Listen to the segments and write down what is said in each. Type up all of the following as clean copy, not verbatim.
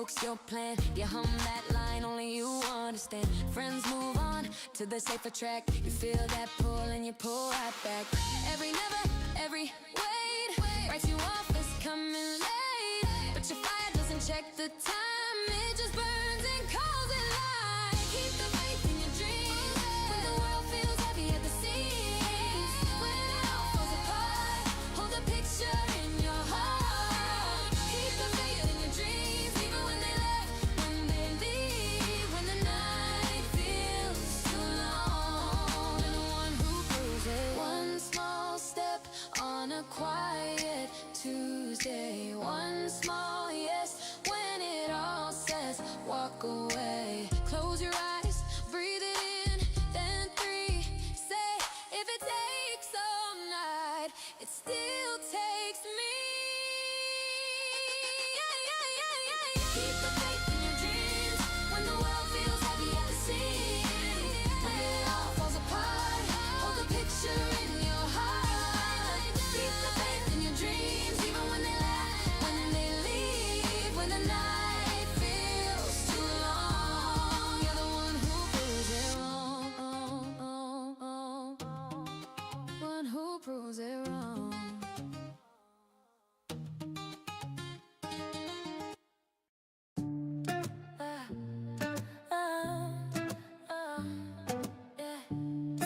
joke's your plan. You hum that line, only you understand. Friends move on to the safer track. You feel that pull and you pull right back. Every never, every wait writes you off as coming late. But your fire doesn't check the time, it just burns and calls it light. Keep the faith in your dreams when the world feels heavy at the seams. When it all falls apart, hold the picture in your heart. Keep the faith in your dreams, even when they left, when they leave, when the night feels too long. You're the one who proves it. One small step on a quiet Tuesday. One small yes when it all says walk away. Close your eyes, breathe it in, then 3. Say, if it takes all night, it still takes me. Keep the faith in your dreams when the world feels heavy at the seams. When it all falls apart, hold the picture in your heart. Keep the faith in your dreams, even when they laugh, when they leave, when the night feels too long. You're the one who proves it wrong. One who proves it wrong.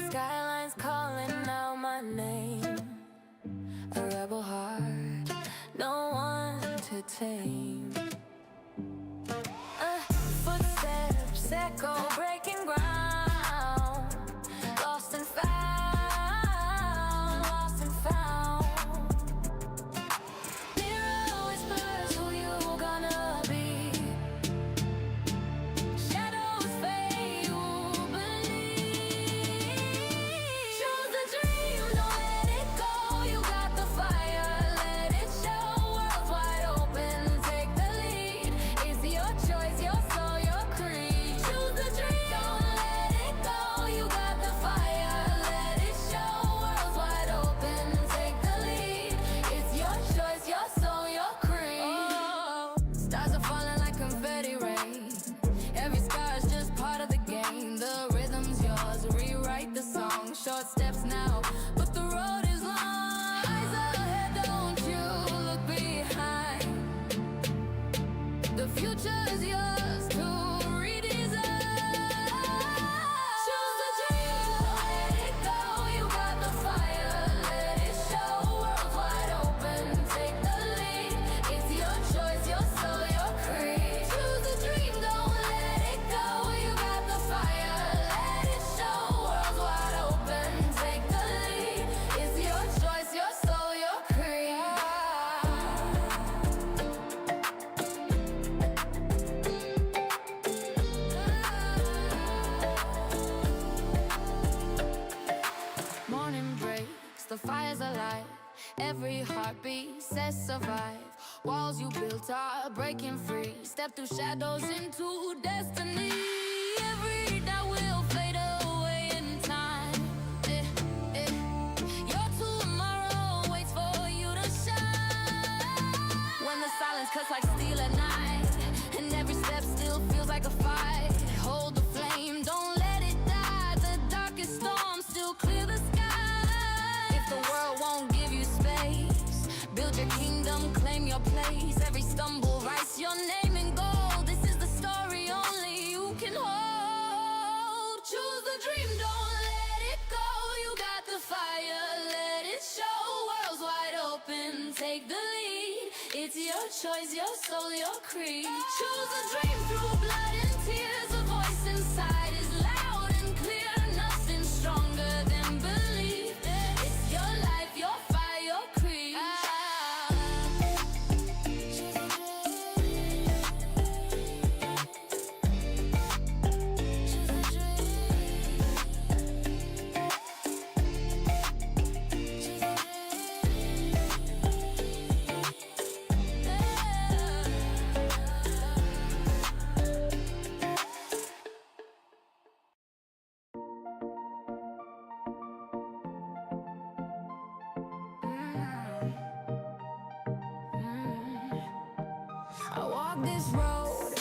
Skyline's calling out my name. A rebel heart, no one to tame. Footsteps echo, breaking ground. Lost and found, lost and found. Mirror whispers who you gonna be. Shadows fade, you believe. Choose the dream, don't let it go. You got the fire, let it show. World's wide open, take the lead. It's your choice, your soul, your creed. Choose the dream, don't let it go. You got the fire, let it show. World's wide open, take the lead. It's your choice, your soul, your creed. Oh, stars are falling like confetti rain. Every scar is just part of the game. The rhythm's yours, rewrite the song. Short steps now, but the road is long. Eyes ahead, don't you look behind. The future is yours to redesign. Choose the dream, don't let it go. You got the fire, let it show. World's wide open, take the lead. It's your choice, your soul, your creed. Choose the dream, don't let it go. You got the fire, let it show. World's wide open, take the lead. It's your choice, your soul, your creed. Morning breaks, the fire's alive. Every heartbeat says survive. Walls you built are breaking free. Step through shadows into destiny. Every doubt will fade away in time. Your tomorrow waits for you to shine. When the silence cuts like steel at night, and every step still feels like a fight. Hold the flame, don't let it die. The darkest storm still clear the sky. If the world won't give you space, build your kingdom, claim your place. Every stumble writes your name in gold. This is the story only you can hold. Choose the dream, don't let it go. You got the fire, let it show. World's wide open, take the lead. It's your choice, your soul, your creed. Choose a dream through blood and tears. A voice inside is loud and clear. Nothing stronger than belief. It's your life, your fire, your creed. I walk this road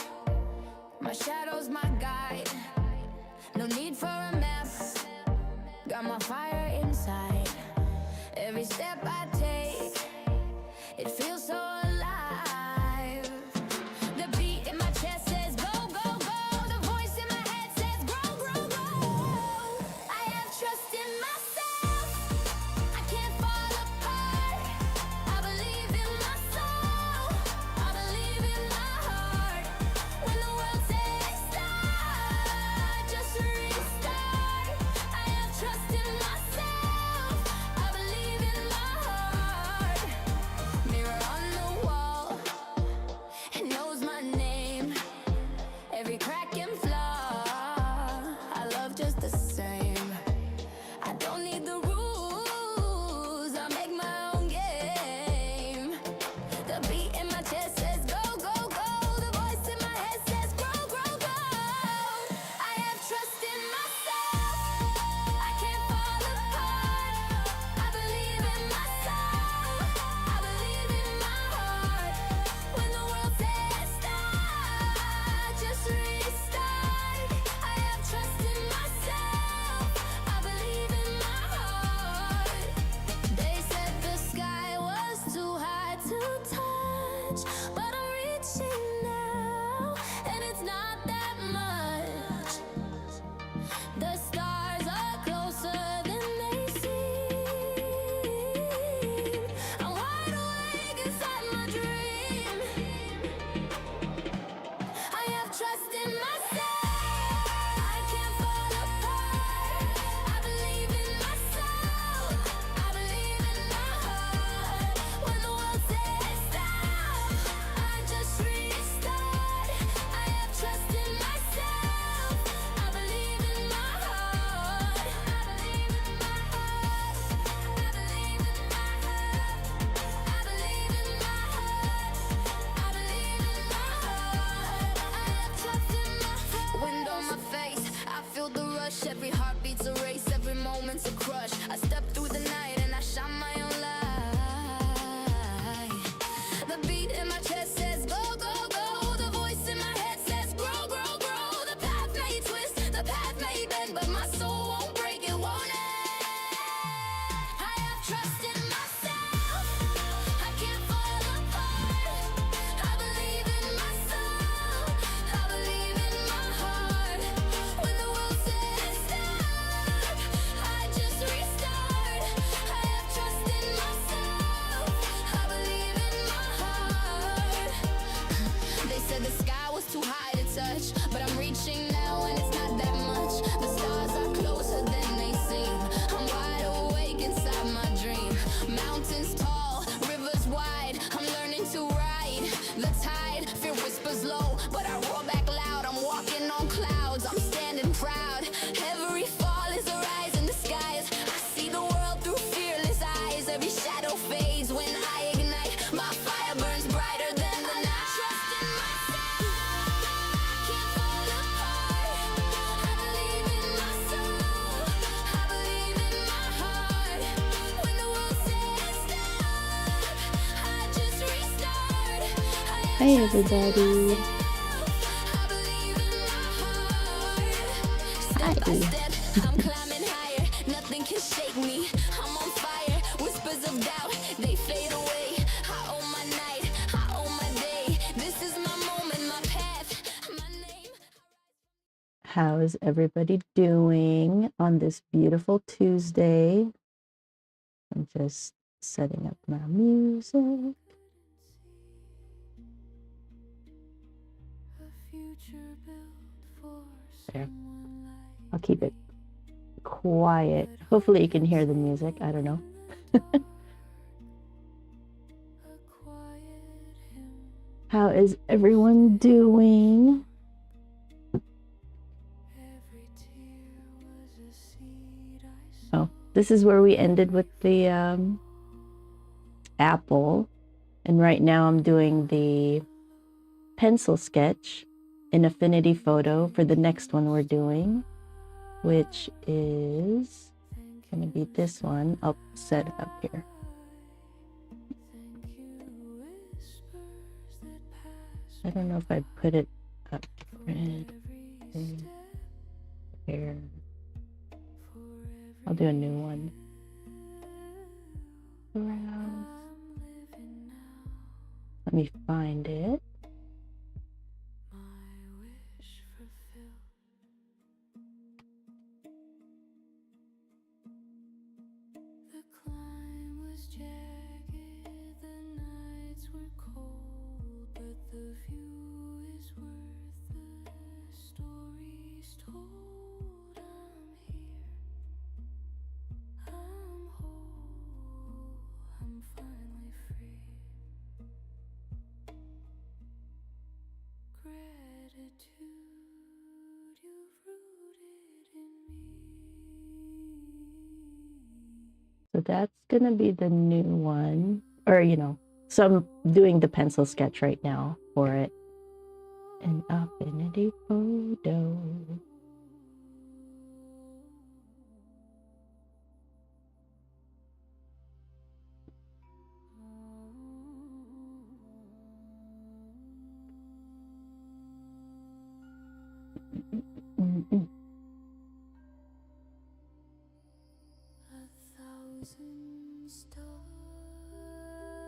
Hi everybody. Hi. I'm climbing higher, nothing can shake me. I'm on fire, whispers of doubt, they fade away. I own my night, I own my day. This is my moment, my path, my name. How is everybody doing on this beautiful Tuesday? I'm just setting up my music. There. I'll keep it quiet. Hopefully you can hear the music. I don't know. How is everyone doing? Oh, this is where we ended with the apple. And right now I'm doing the pencil sketch in Affinity Photo for the next one we're doing, which is going to be this one. I'll set it up here. I don't know if I put it up. Red, here. I'll do a new one. Let me find it. So that's gonna be the new one, or so I'm doing the pencil sketch right now for it in Affinity Photo.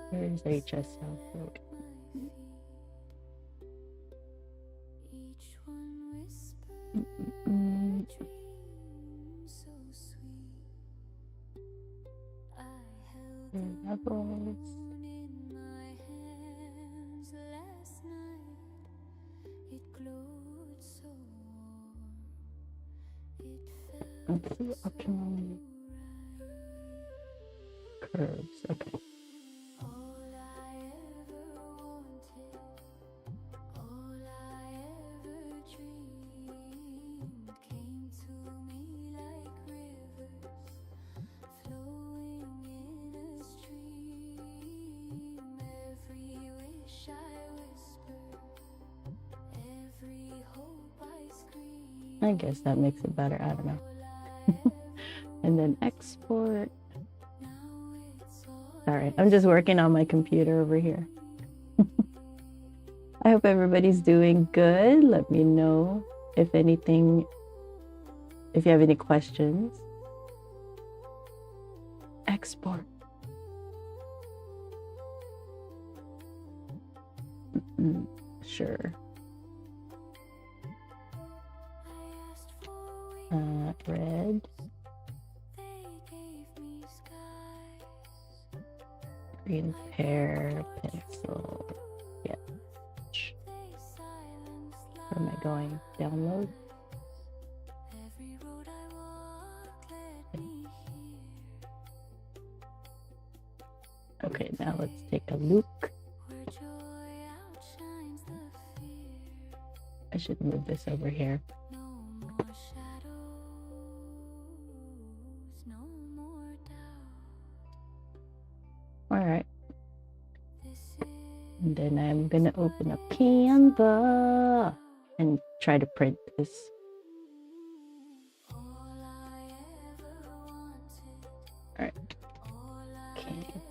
Where's HSL code? Levels. Let's see optional curves. Okay. I guess that makes it better. I don't know. And then export. Sorry, I'm just working on my computer over here. I hope everybody's doing good. Let me know if you have any questions. Export. Sure. Red. Green pear pencil. Yeah. Where am I going? Download. Okay, now let's take a look. I should move this over here. All right. And then I'm gonna open up Canva and try to print this. All right. Canva.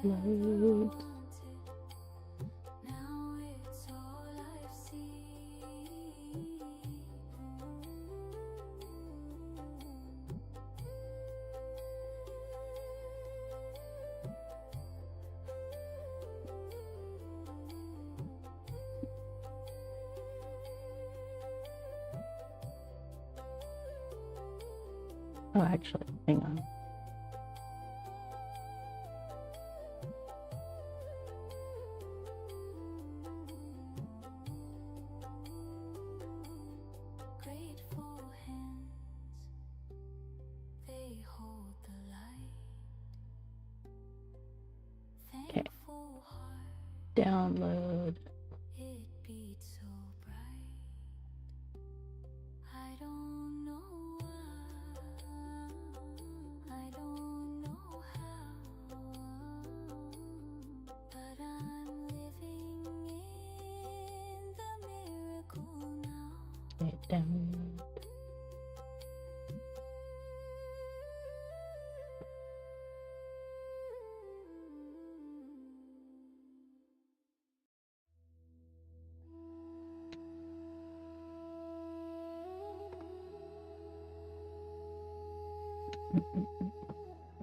Load. Oh, actually, hang on. Okay. Download. Okay, download.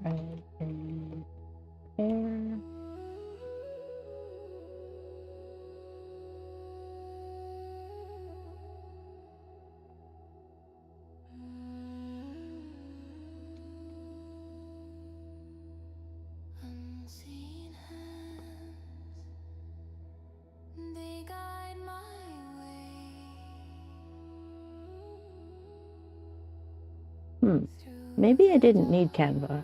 Right, and Pear. Unseen hands, they guide my way. Maybe I didn't need Canva.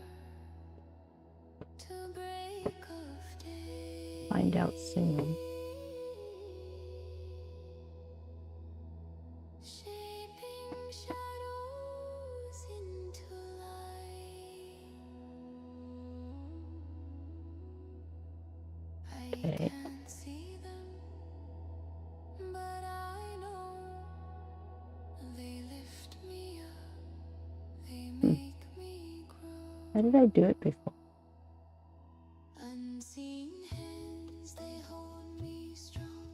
Find out soon. Shaping shadows into light. I Okay. can't see them, but I know they lift me up, they make me grow. How did I do it before? Unseen hands, they hold me strong,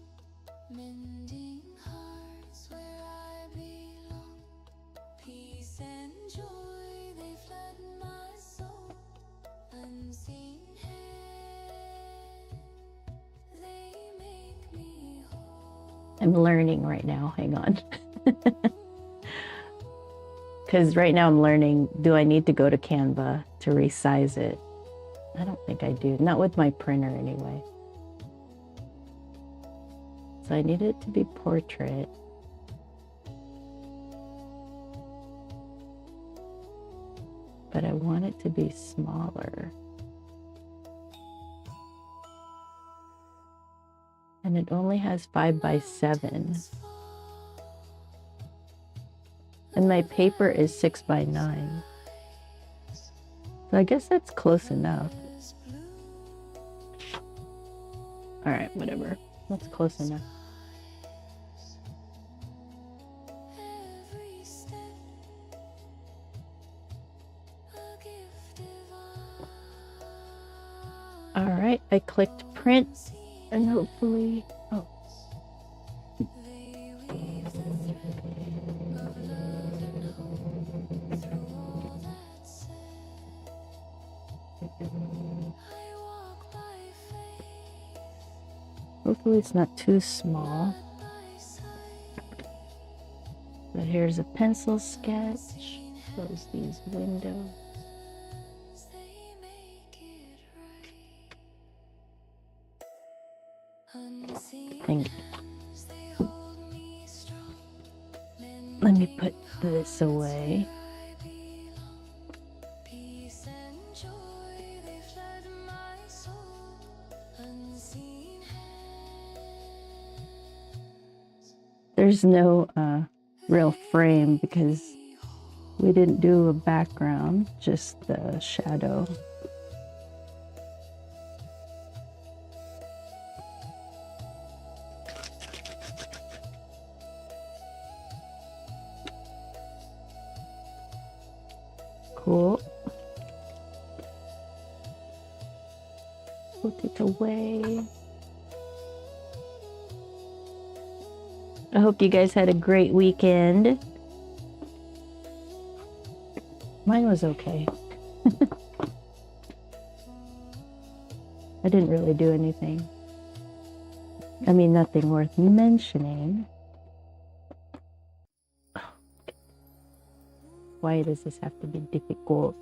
mending hearts where I belong. Peace and joy, they flood my soul. Unseen hands, they make me whole. I'm learning right now. Hang on. Because right now I'm learning, do I need to go to Canva to resize it? I don't think I do. Not with my printer anyway. So I need it to be portrait. But I want it to be smaller. And it only has 5x7. And my paper is 6x9. So I guess that's close enough. All right, whatever. That's close enough. Every step, a gift divine. All right, I clicked print and hopefully, oh, They weave the thread of love and hope through all that's said. I walk by faith, hopefully it's not too small. not by sight. But here's a pencil sketch. Close these windows. They make it right. Unseen Thank you. hands, they hold me strong. Let me put this away. I belong. Peace and joy, they flood my soul. Unseen hands, There's no real frame because we didn't do a background, just the shadow. cool. Put it away. I hope you guys had a great weekend. Mine was okay. I didn't really do anything. I mean, nothing worth mentioning. Why does this have to be difficult?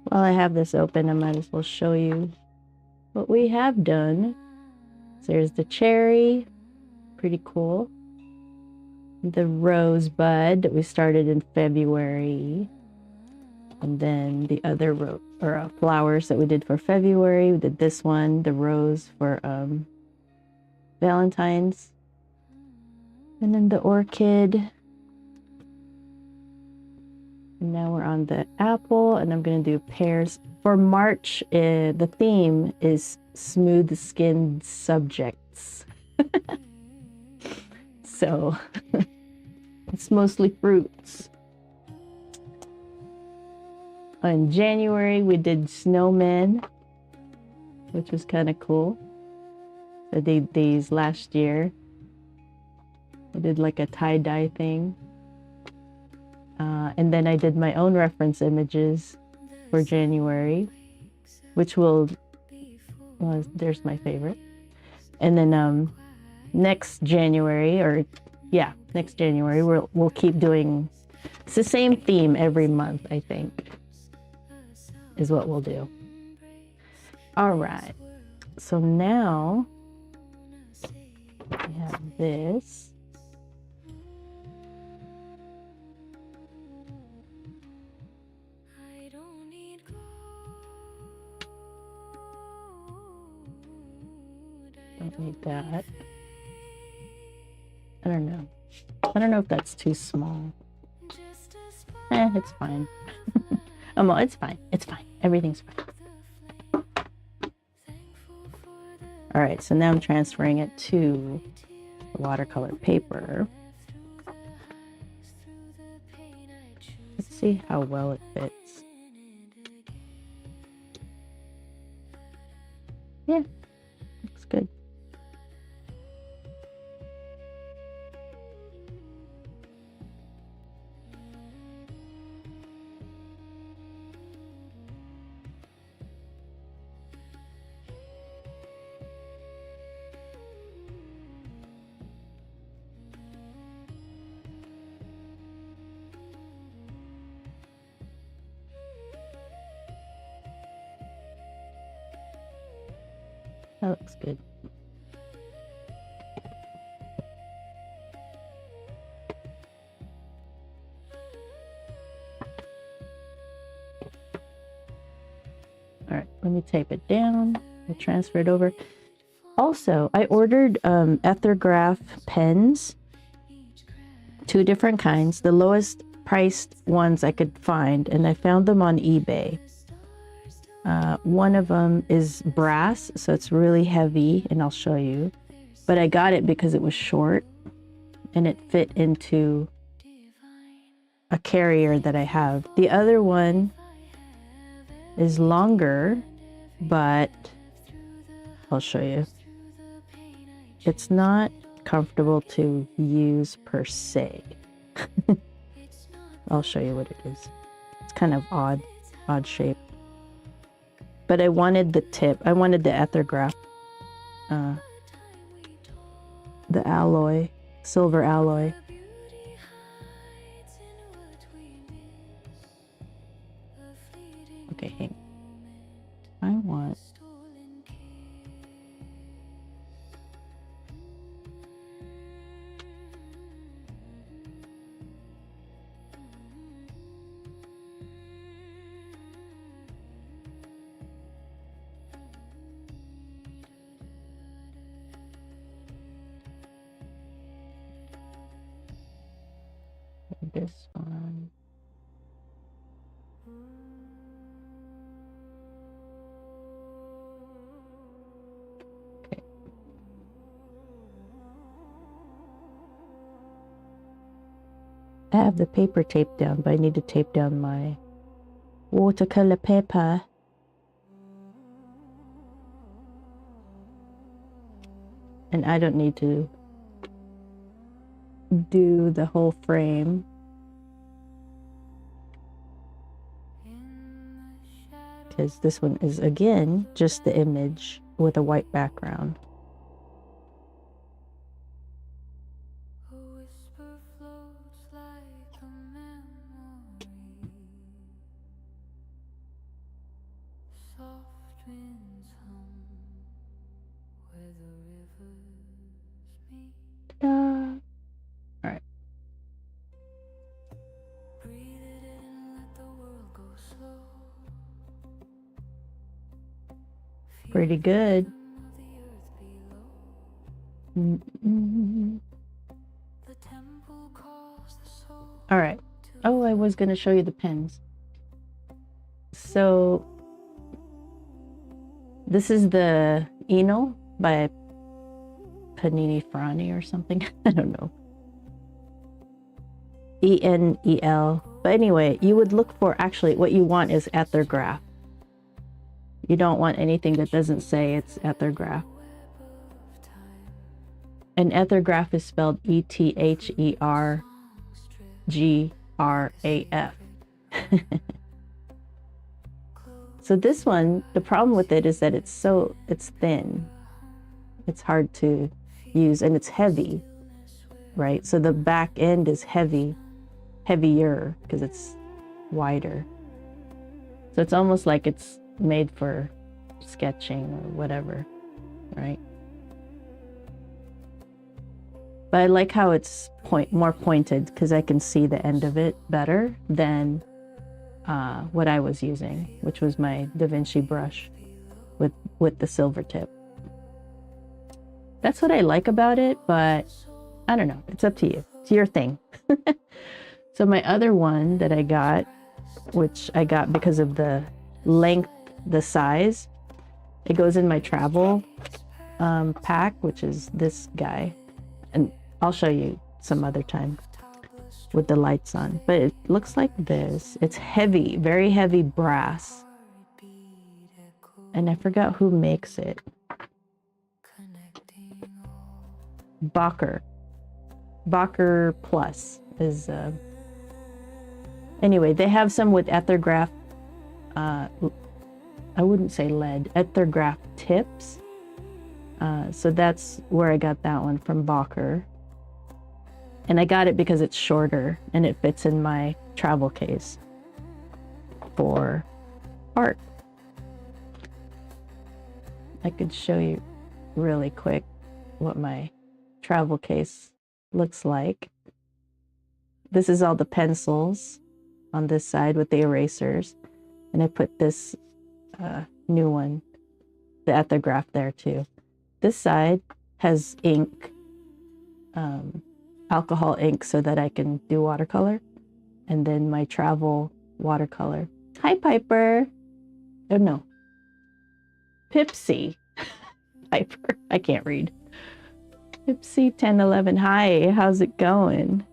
While I have this open, I might as well show you what we have done. So there's the cherry, pretty cool. The rosebud that we started in February. And then the other flowers that we did for February. We did this one, the rose for Valentine's. And then the orchid. And now we're on the apple, and I'm going to do pears. For March, the theme is smooth skinned subjects. So it's mostly fruits. In January, we did snowmen, which was kind of cool. I did these last year. I did like a tie-dye thing. And then I did my own reference images for January, which will, well, there's my favorite. And then next January, we'll keep doing, it's the same theme every month, I think, is what we'll do. All right, so now we have this. Don't need that. I don't know. I don't know if that's too small. It's fine. It's fine. It's fine. Everything's fine. All right, so now I'm transferring it to the watercolor paper. Let's see how well it fits. Yeah, looks good. That looks good. All right, let me tape it down. We'll transfer it over. Also, I ordered Ethergraph pens, 2 different kinds, the lowest priced ones I could find, and I found them on eBay. One of them is brass, so it's really heavy, and I'll show you. But I got it because it was short, and it fit into a carrier that I have. The other one is longer, but I'll show you. It's not comfortable to use per se. I'll show you what it is. It's kind of odd shape. But I wanted the tip. I wanted the Ethergraph, the alloy, silver alloy. Okay, hang on. I want this one. I have the paper taped down, but I need to tape down my watercolor paper. And I don't need to do the whole frame. Because this one is, again, just the image with a white background. Ta-da! All right. Pretty good. All right. Oh, I was going to show you the pens. So this is the Eno by Panini Frani or something. I don't know. E-N-E-L. But anyway, you would look for, actually, what you want is ethergraph. You don't want anything that doesn't say it's ethergraph. And ethergraph is spelled E-T-H-E-R-G-R-A-F. So this one, the problem with it is that it's thin. It's hard to use, and it's heavy, right? So the back end is heavier because it's wider. So it's almost like it's made for sketching or whatever, right? But I like how it's more pointed because I can see the end of it better than what I was using, which was my Da Vinci brush with the silver tip. That's what I like about it, but I don't know. It's up to you. It's your thing. So my other one that I got, which I got because of the length, the size, it goes in my travel pack, which is this guy. And I'll show you some other time with the lights on. But it looks like this. It's heavy, very heavy brass. And I forgot who makes it. Bacher Plus is anyway, they have some with ethergraph, I wouldn't say lead, ethergraph tips, so that's where I got that one, from Bacher. And I got it because it's shorter and it fits in my travel case for art. I could show you really quick what my travel case looks like. This is all the pencils on this side with the erasers, and I put this new one, the ethergraph, there too. This side has ink, alcohol ink, so that I can do watercolor, and then my travel watercolor. Hi, Piper. Oh no, Pipsy. Piper, I can't read. Pipsy 1011, hi, how's it going?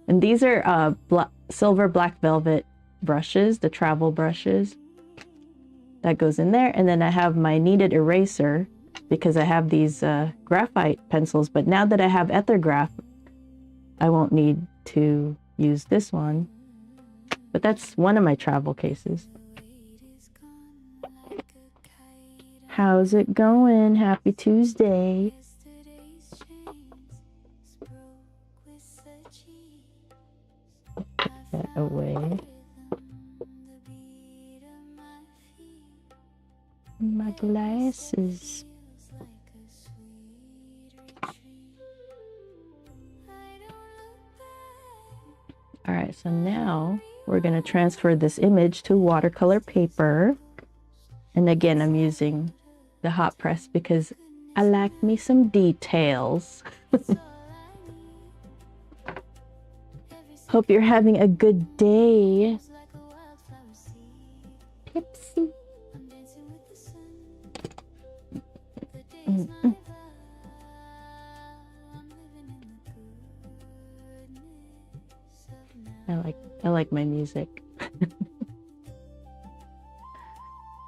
And these are silver black velvet brushes, the travel brushes. That goes in there. And then I have my kneaded eraser because I have these graphite pencils, but now that I have ethergraph, I won't need to use this one. But that's one of my travel cases. How's it going? Happy Tuesday. Put that away. My glasses. All right, so now we're going to transfer this image to watercolor paper. And again, I'm using the hot press because I like me some details. Hope you're having a good day. Pipsy. I like my music.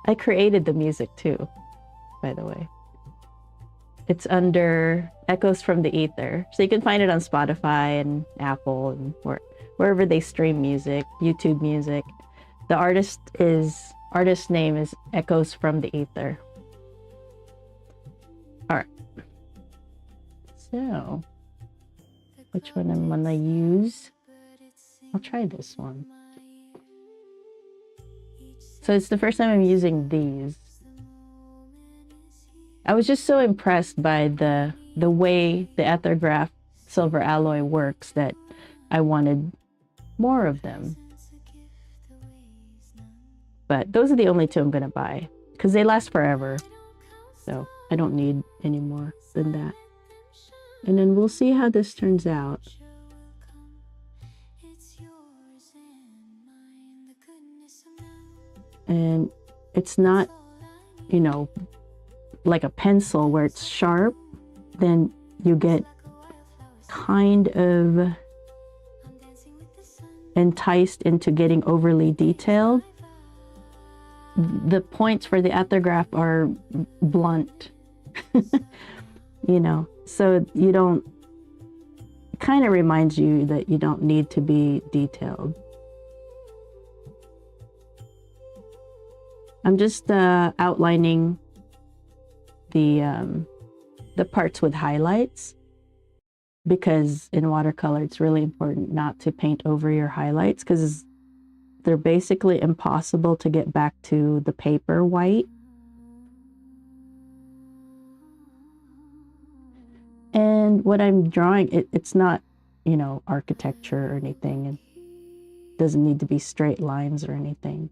I created the music too, by the way. It's under Echoes from the Ether. So you can find it on Spotify and Apple and wherever they stream music, YouTube music. The artist name is Echoes from the Ether. All right. So, which one I'm gonna use? I'll try this one. So it's the first time I'm using these. I was just so impressed by the way the Ethergraph silver alloy works that I wanted more of them. But those are the only two I'm gonna buy because they last forever. So I don't need any more than that. And then we'll see how this turns out. And it's not, you know, like a pencil where it's sharp, then you get kind of enticed into getting overly detailed. The points for the Ethergraph are blunt, you know, so you don't, it kind of reminds you that you don't need to be detailed. I'm just outlining the parts with highlights, because in watercolor it's really important not to paint over your highlights because they're basically impossible to get back to the paper white. And what I'm drawing, it's not, you know, architecture or anything. It doesn't need to be straight lines or anything.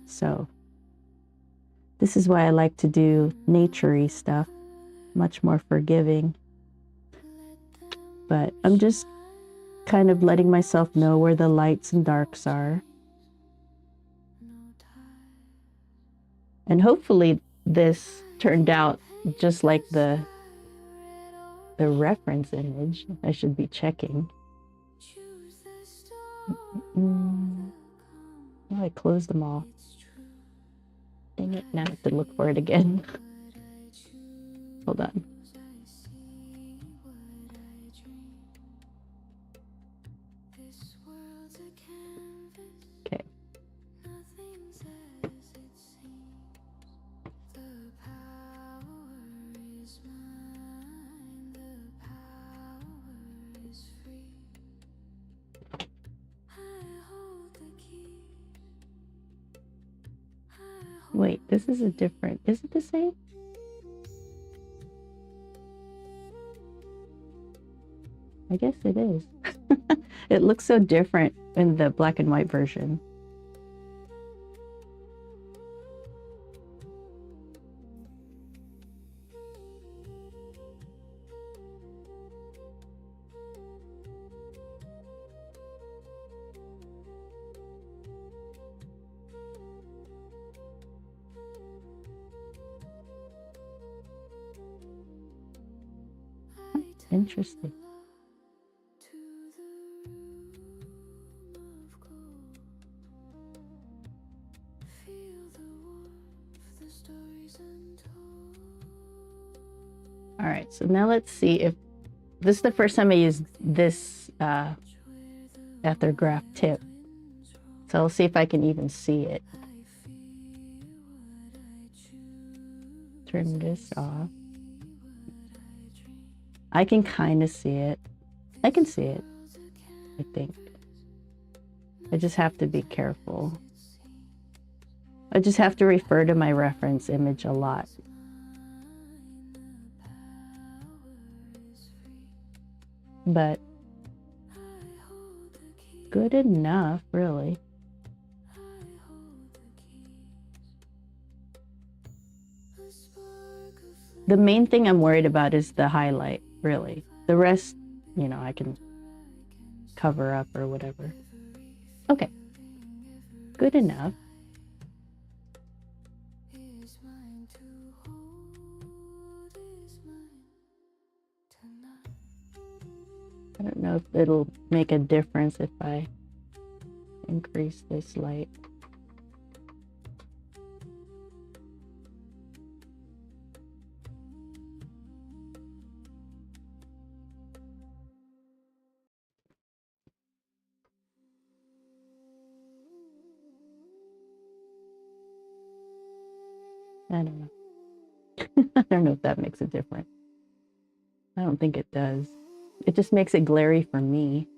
So this is why I like to do nature-y stuff, much more forgiving. But I'm just kind of letting myself know where the lights and darks are. And hopefully this turned out just like the reference image. I should be checking. Oh, I closed them all. Dang it, now I have to look for it again. Hold on. Okay. Wait, this is a different, is it the same? I guess it is. It looks so different in the black and white version. Interesting. All right, so now let's see if this is the first time I used this Ethergraph tip. So I'll see if I can even see it. Turn this off. I can kind of see it. I can see it, I think. I just have to be careful. I just have to refer to my reference image a lot. But good enough, really. The main thing I'm worried about is the highlight, really. The rest, you know, I can cover up or whatever. Okay, good enough. I don't know if it'll make a difference if I increase this light. I don't know. I don't know if that makes a difference. I don't think it does. It just makes it glary for me.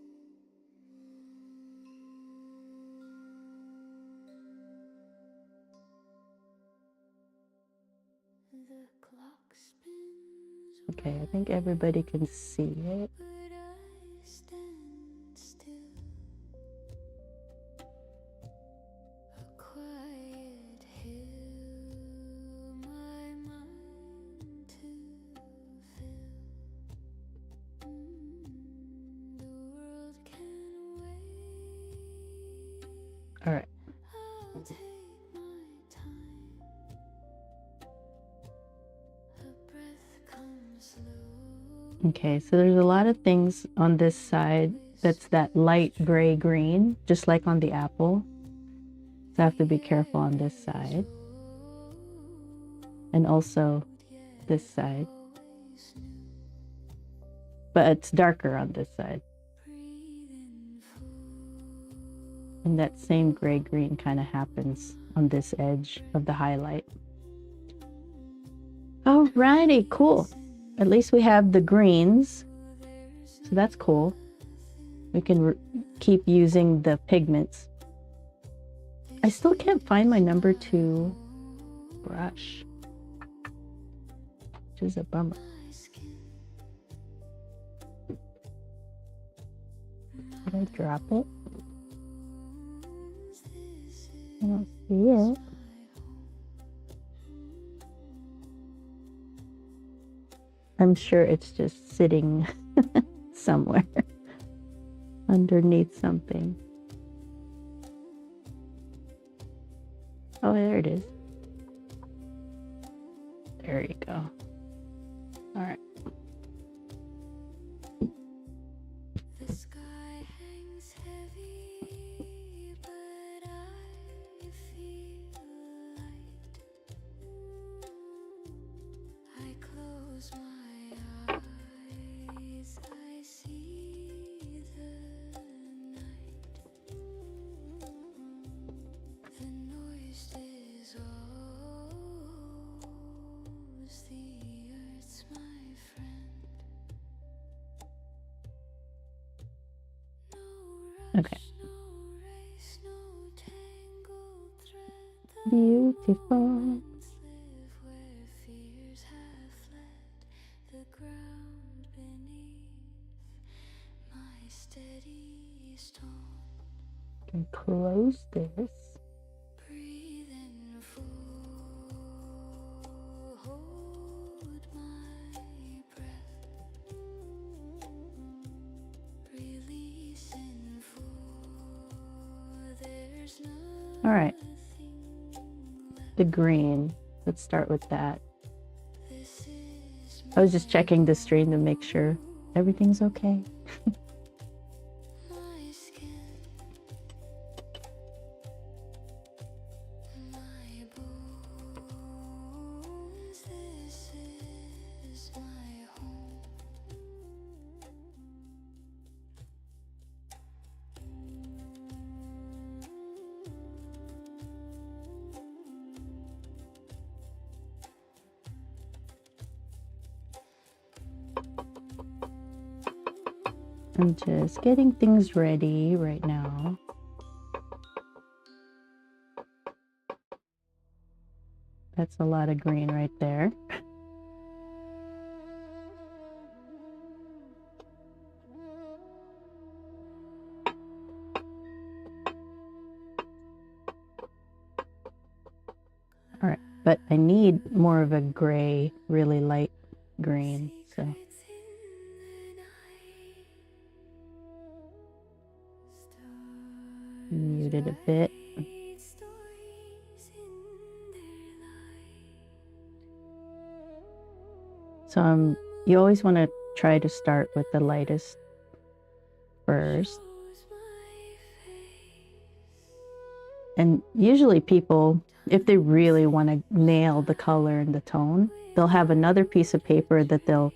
Okay, I think everybody can see it. All right. Okay, so there's a lot of things on this side that's that light gray green, just like on the apple. So I have to be careful on this side. And also this side. But it's darker on this side. And that same gray green kind of happens on this edge of the highlight. Alrighty, cool. At least we have the greens. So that's cool. We can keep using the pigments. I still can't find my number 2 brush, which is a bummer. Did I drop it? I don't see it. I'm sure it's just sitting somewhere underneath something. Oh, there it is. There you go. All right. The sky hangs heavy, but I feel light. I close my eyes, I see the night. The noise dissolves, the earth's my friend. Okay. Beautiful. Can close this. All right. The green. Let's start with that. I was just checking the stream to make sure everything's okay. I'm just getting things ready right now. That's a lot of green right there. All right, but I need more of a gray, really light green, so. Mute it a bit. So you always want to try to start with the lightest first. And usually people, if they really want to nail the color and the tone, they'll have another piece of paper that they'll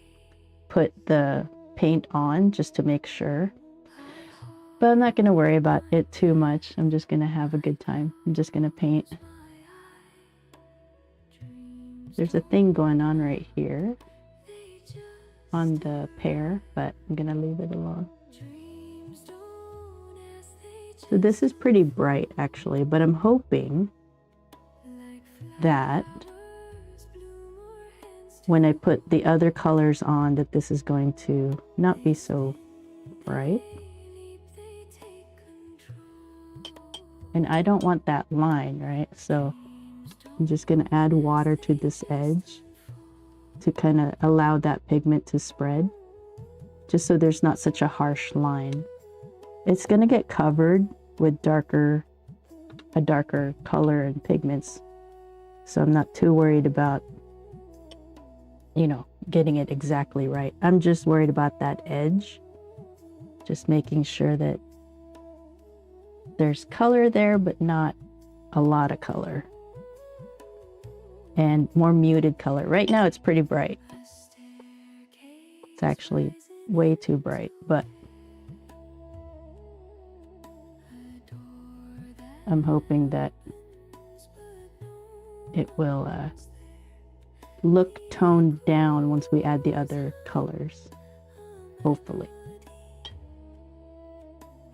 put the paint on just to make sure. But I'm not going to worry about it too much. I'm just going to have a good time. I'm just going to paint. There's a thing going on right here on the pear, but I'm going to leave it alone. So this is pretty bright actually, but I'm hoping that when I put the other colors on, that this is going to not be so bright. And I don't want that line, right? So I'm just going to add water to this edge to kind of allow that pigment to spread, just so there's not such a harsh line. It's going to get covered with a darker color and pigments. So I'm not too worried about, you know, getting it exactly right. I'm just worried about that edge. Just making sure that there's color there, but not a lot of color. And more muted color. Right now it's pretty bright. It's actually way too bright, but I'm hoping that it will look toned down once we add the other colors, hopefully.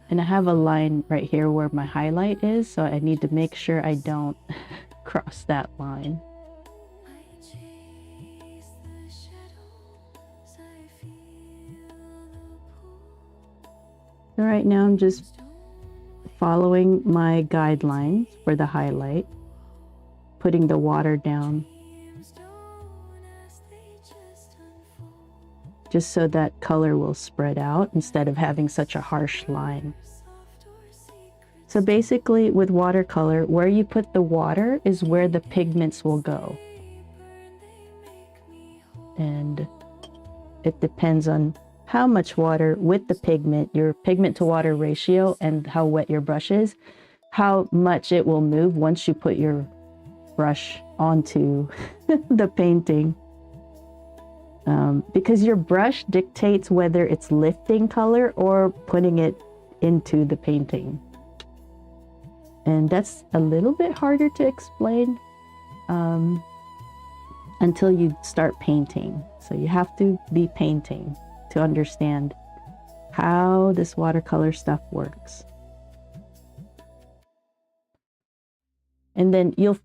And I have a line right here where my highlight is, so I need to make sure I don't cross that line. So right now I'm just following my guidelines for the highlight, putting the water down just so that color will spread out instead of having such a harsh line. So basically with watercolor, where you put the water is where the pigments will go. And it depends on how much water with the pigment, your pigment to water ratio, and how wet your brush is, how much it will move once you put your brush onto the painting. Because your brush dictates whether it's lifting color or putting it into the painting. And that's a little bit harder to explain until you start painting. So you have to be painting to understand how this watercolor stuff works. And then you'll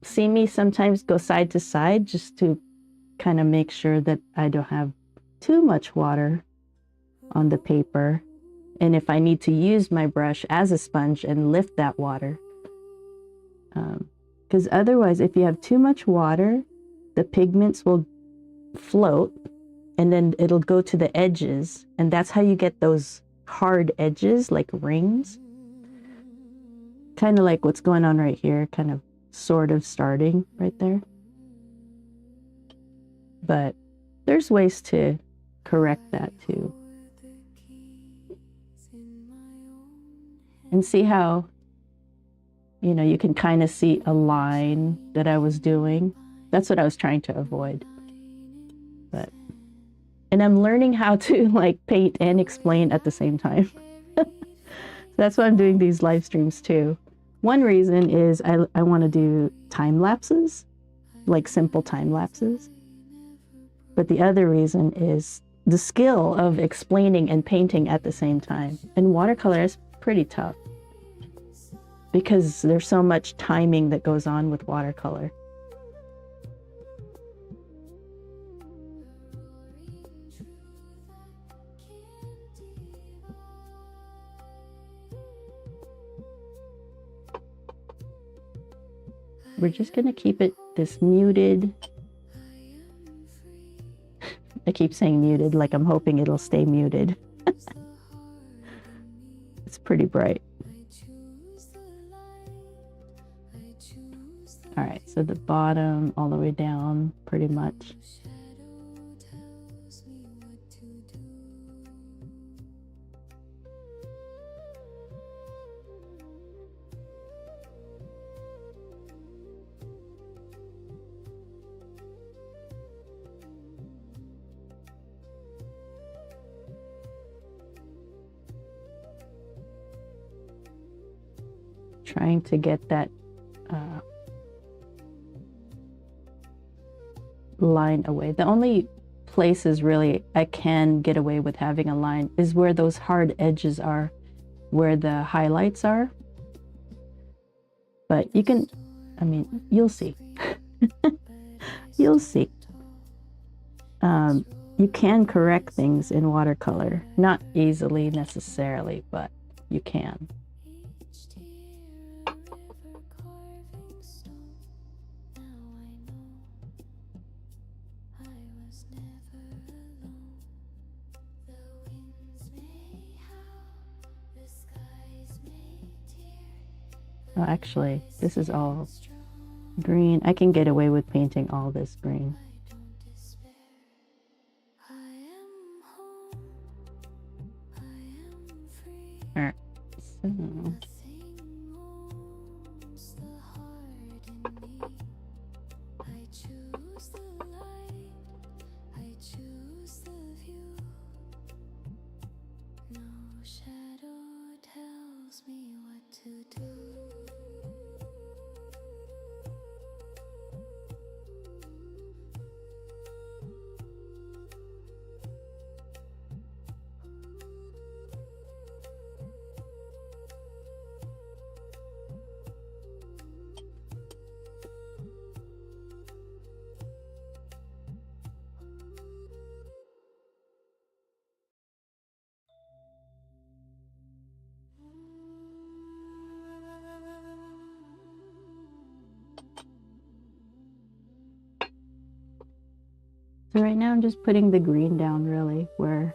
see me sometimes go side to side just to kind of make sure that I don't have too much water on the paper. And if I need to use my brush as a sponge and lift that water, because otherwise if you have too much water, the pigments will float and then it'll go to the edges, and that's how you get those hard edges like rings, kind of like what's going on right here, kind of sort of starting right there. But there's ways to correct that too. And see how, you know, you can kind of see a line that I was doing. That's what I was trying to avoid. But, and I'm learning how to like paint and explain at the same time. So that's why I'm doing these live streams too. One reason is I want to do time lapses, like simple time lapses. But the other reason is the skill of explaining and painting at the same time. And watercolor is pretty tough because there's so much timing that goes on with watercolor. We're just going to keep it this muted. I keep saying muted, like I'm hoping it'll stay muted. It's pretty bright. All right, so the bottom all the way down, pretty much. trying to get that line away. The only places really I can get away with having a line is where those hard edges are, where the highlights are. But you can, I mean, you'll see. You'll see. You can correct things in watercolor. Not easily necessarily, but you can. Oh, actually, this is all green. I can get away with painting all this green. Alright, so So right now I'm just putting the green down really where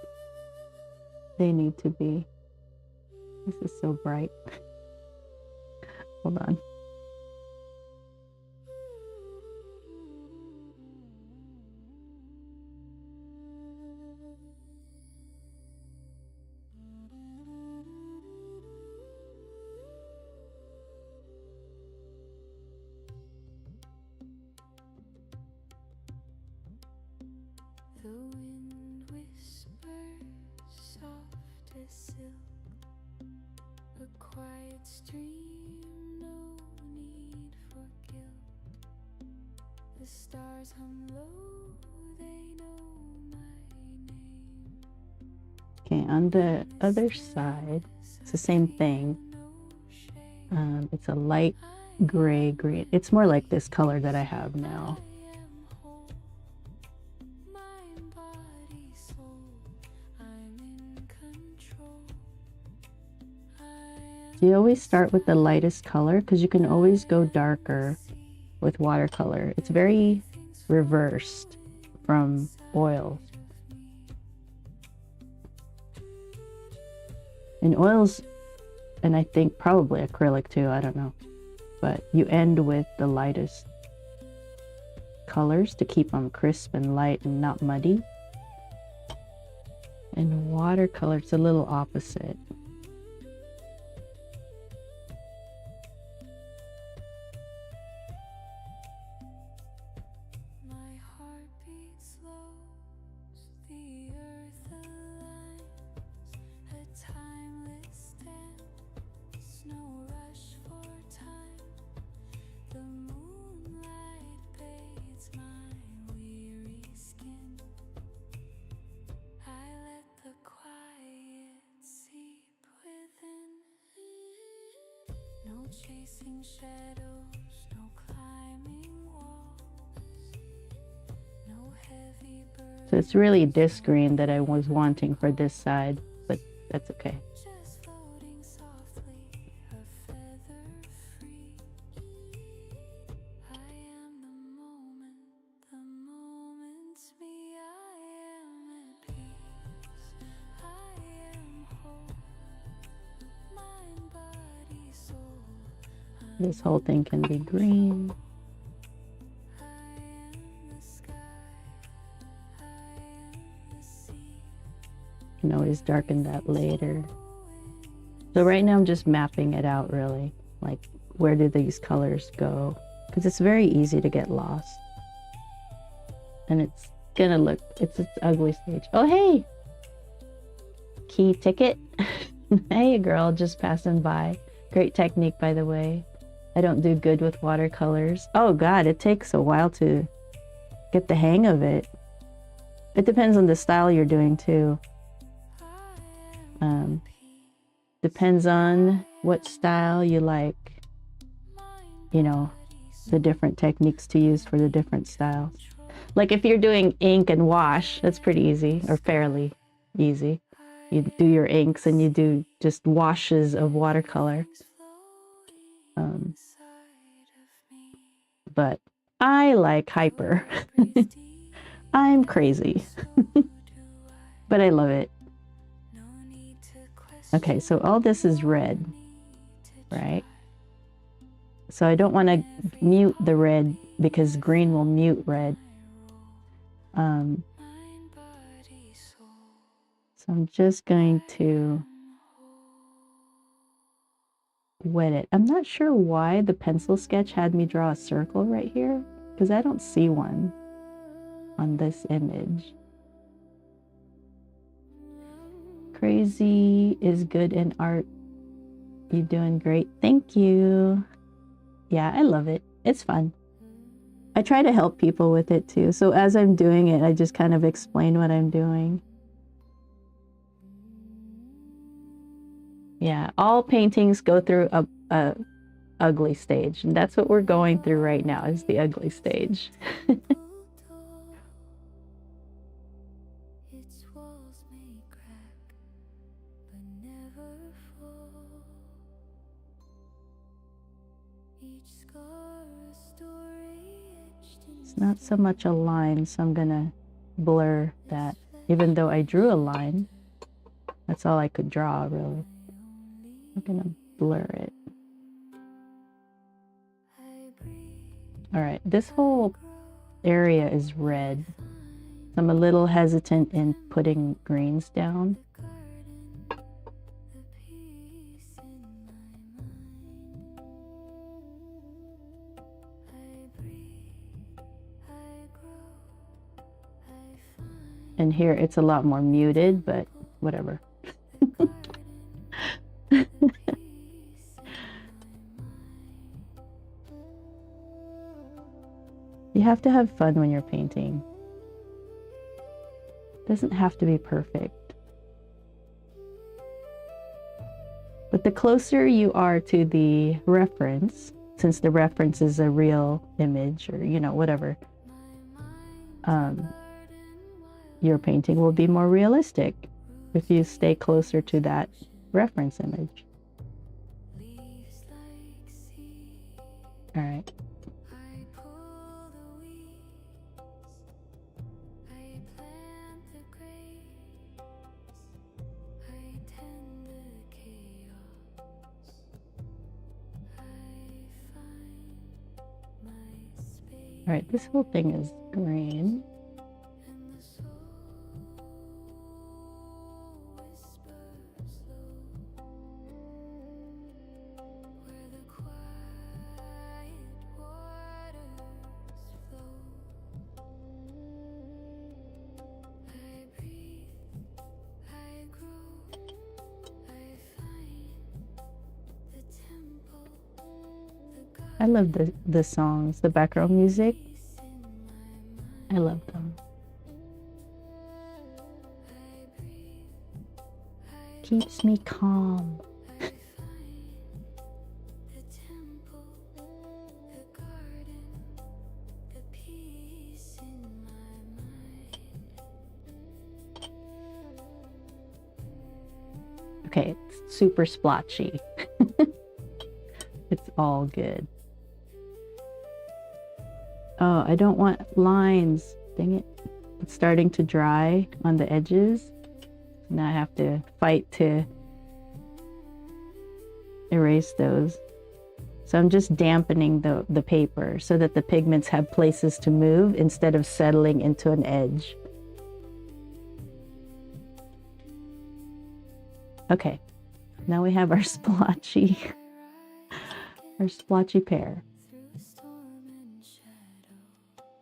they need to be. This is so bright. Hold on. The wind whispers soft as silk, a quiet stream, no need for guilt. The stars hum low, they know my name. Okay, on the other side, it's the same thing. It's a light gray green. It's more like this color that I have now. So you always start with the lightest color because you can always go darker with watercolor. It's very reversed from oils. In oils, and I think probably acrylic too, I don't know. But you end with the lightest colors to keep them crisp and light and not muddy. In watercolor, it's a little opposite. Chasing shadows, no climbing walls, no heavy burden. So it's really this green that I was wanting for this side, but that's okay. Just floating softly, a feather free. I am the moment's me. I am at peace. I am whole, mind, body, soul. This whole thing can be green. You can always darken that later. So right now I'm just mapping it out really. Like, where do these colors go? Because it's very easy to get lost. And it's gonna look, it's its ugly stage. Oh, hey! Key ticket. Hey, girl, just passing by. Great technique, by the way. I don't do good with watercolors. Oh God, it takes a while to get the hang of it. It depends on the style you're doing too. Depends on what style you like, you know, the different techniques to use for the different styles. Like if you're doing ink and wash, that's pretty easy, or fairly easy. You do your inks and you do just washes of watercolor. But I like hyper. I'm crazy, but I love it. Okay, so all this is red, right? So I don't want to mute the red because green will mute red. So I'm just going to wet it. I'm not sure why the pencil sketch had me draw a circle right here, because I don't see one on this image. Crazy is good in art. You doing great. Thank you. Yeah, I love it. It's fun. I try to help people with it too. So as I'm doing it, I just kind of explain what I'm doing. Yeah, all paintings go through a ugly stage, and that's what we're going through right now, is the ugly stage. It's not so much a line, so I'm gonna blur that. Even though I drew a line, that's all I could draw, really. I'm gonna blur it. All right, this whole area is red. I'm a little hesitant in putting greens down. And here it's a lot more muted, but whatever. You have to have fun when you're painting. It doesn't have to be perfect. But the closer you are to the reference, since the reference is a real image or, you know, whatever, your painting will be more realistic if you stay closer to that reference image. All right. All right, this whole thing is green. I love the songs, the background music. I love them. Keeps me calm. Okay, it's super splotchy. It's all good. Oh, I don't want lines. Dang it. It's starting to dry on the edges. Now I have to fight to erase those. So I'm just dampening the paper so that the pigments have places to move instead of settling into an edge. Okay, now we have our splotchy pear.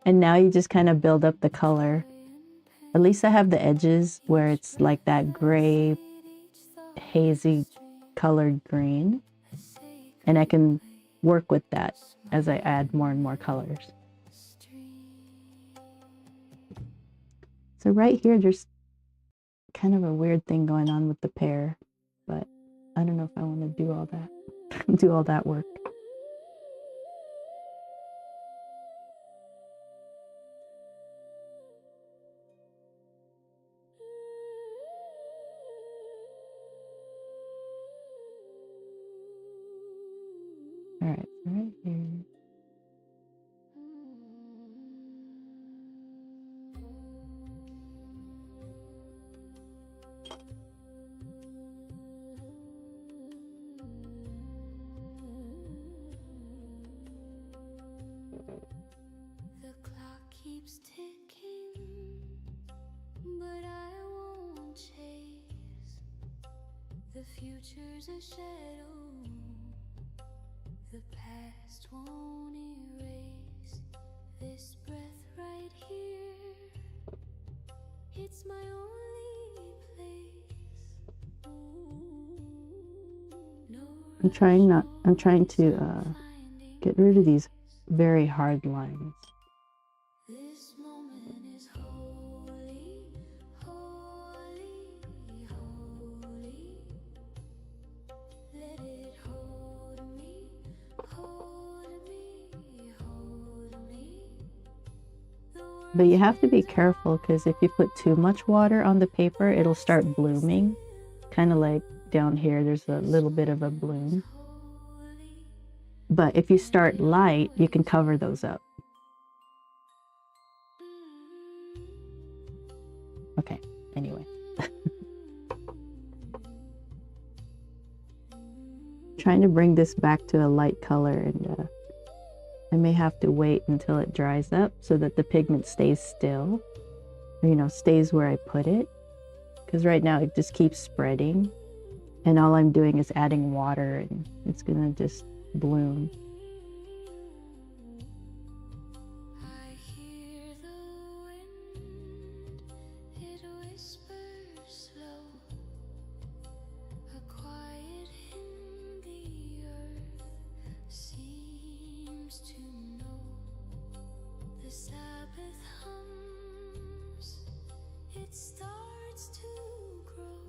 And now you just kind of build up the color. At least I have the edges where it's like that gray, hazy colored green. And I can work with that as I add more and more colors. So right here, there's kind of a weird thing going on with the pear, but I don't know if I want to do all that, do all that work. All right, so right here. The clock keeps ticking, but I won't chase. The future's a shadow, the past won't erase. This breath right here, it's my only place. No I'm trying to get rid of these very hard lines. This moment is holy, holy, holy. Let it hold me, hold me, hold me. But you have to be careful, because if you put too much water on the paper, it'll start blooming. Kind of like down here, there's a little bit of a bloom. But if you start light, you can cover those up. Okay, anyway. Trying to bring this back to a light color, and I may have to wait until it dries up so that the pigment stays still, or, you know, stays where I put it. Because right now it just keeps spreading, and all I'm doing is adding water, and it's gonna just bloom. I hear the wind, it whispers slow, a quiet in the earth seems to know. The Sabbath hums, it starts to grow.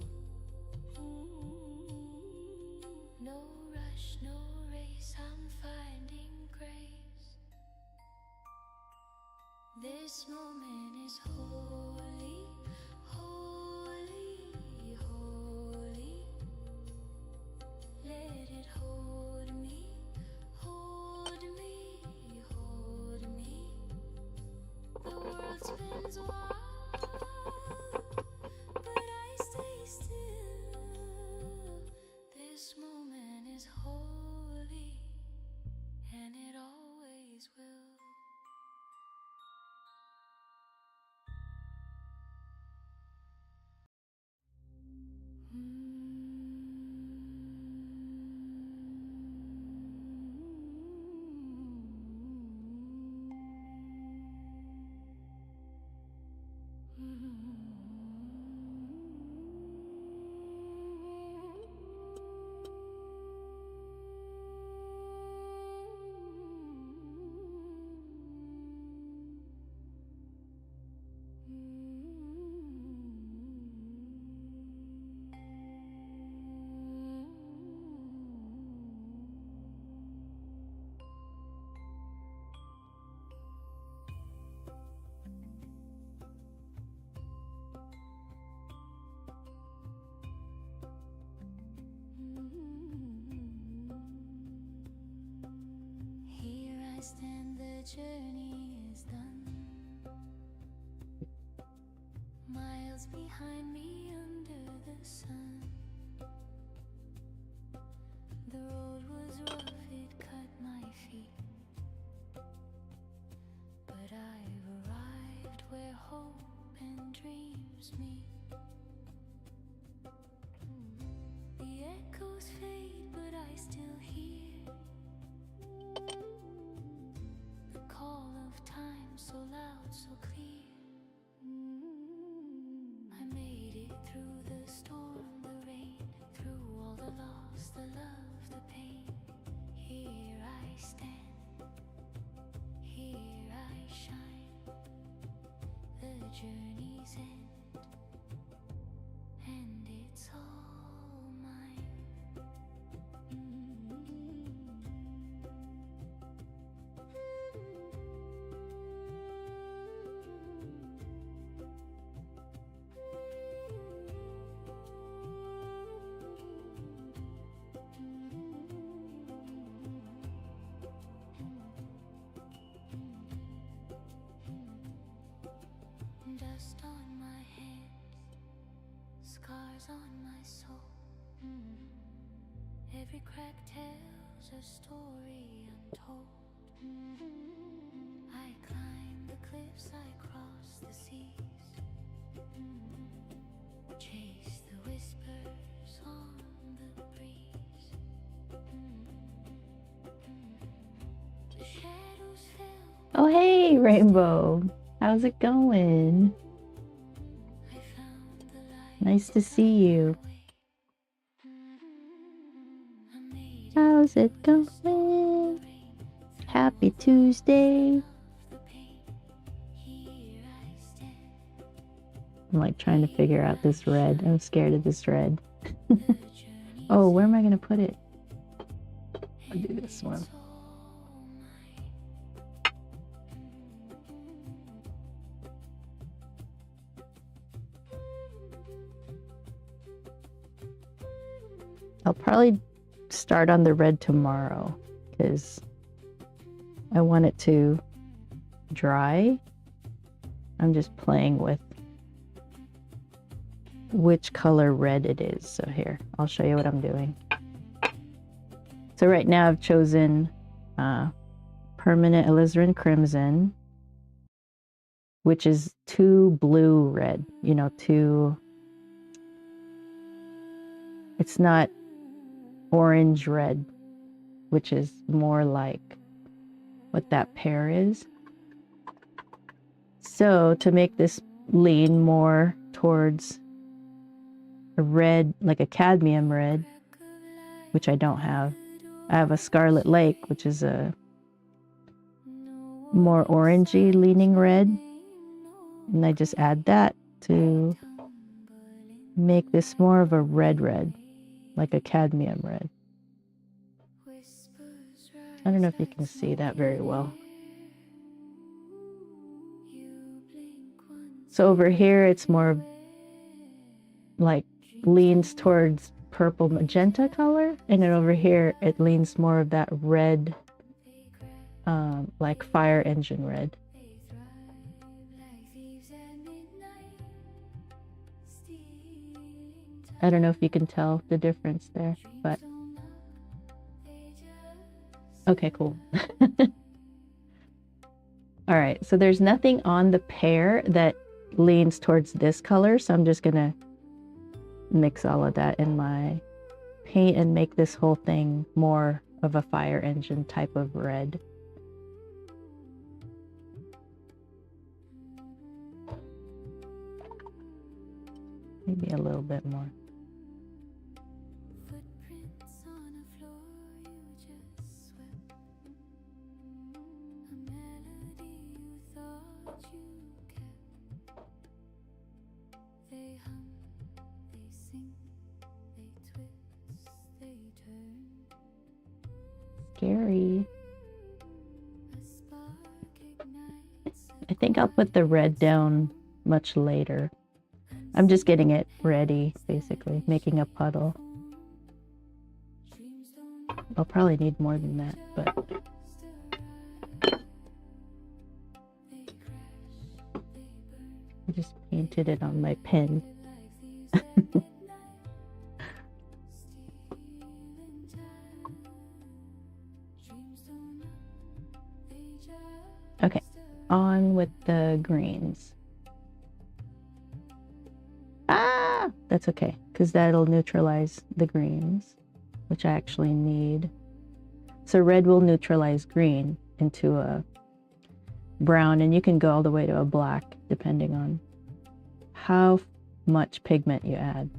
No rush, no race, I'm finding grace. This moment is holy, holy, holy. Let it hold me, hold me, hold me. The world spins wild, but I stay still. This moment is holy, and it always will. Here I stand, the journey is done. Miles behind me under the sun. The road was rough, it cut my feet, but I've arrived where hope and dreams meet. The echoes fade, but I still hear the call of time, so loud, so clear. I made it through the storm, the stand, here I shine, the journey's end, and it's all mine. Dust on my hands, scars on my soul. Every crack tells a story untold. I climb the cliffs, I cross the seas, chase the whispers on the breeze. The shadows fell. Oh, hey, Rainbow. How's it going? Nice to see you. How's it going? Happy Tuesday. I'm like trying to figure out this red. I'm scared of this red. Oh, where am I going to put it? I'll do this one. I'll probably start on the red tomorrow because I want it to dry. I'm just playing with which color red it is. So here, I'll show you what I'm doing. So right now I've chosen permanent alizarin crimson, which is too blue red, you know, it's not orange red, which is more like what that pear is. So to make this lean more towards a red, like a cadmium red, which I don't have. I have a Scarlet Lake, which is a more orangey leaning red. And I just add that to make this more of a red, like a cadmium red. I don't know if you can see that very well. So over here, it's more like leans towards purple magenta color. And then over here, it leans more of that red, like fire engine red. I don't know if you can tell the difference there, but okay, cool. All right, so there's nothing on the pear that leans towards this color, so I'm just gonna mix all of that in my paint and make this whole thing more of a fire engine type of red. Maybe a little bit more. Scary. I think I'll put the red down much later. I'm just getting it ready, basically, making a puddle. I'll probably need more than that, but I just painted it on my pen. Okay, on with the greens. Ah, that's okay, because that'll neutralize the greens, which I actually need. So red will neutralize green into a brown, and you can go all the way to a black, depending on how much pigment you add.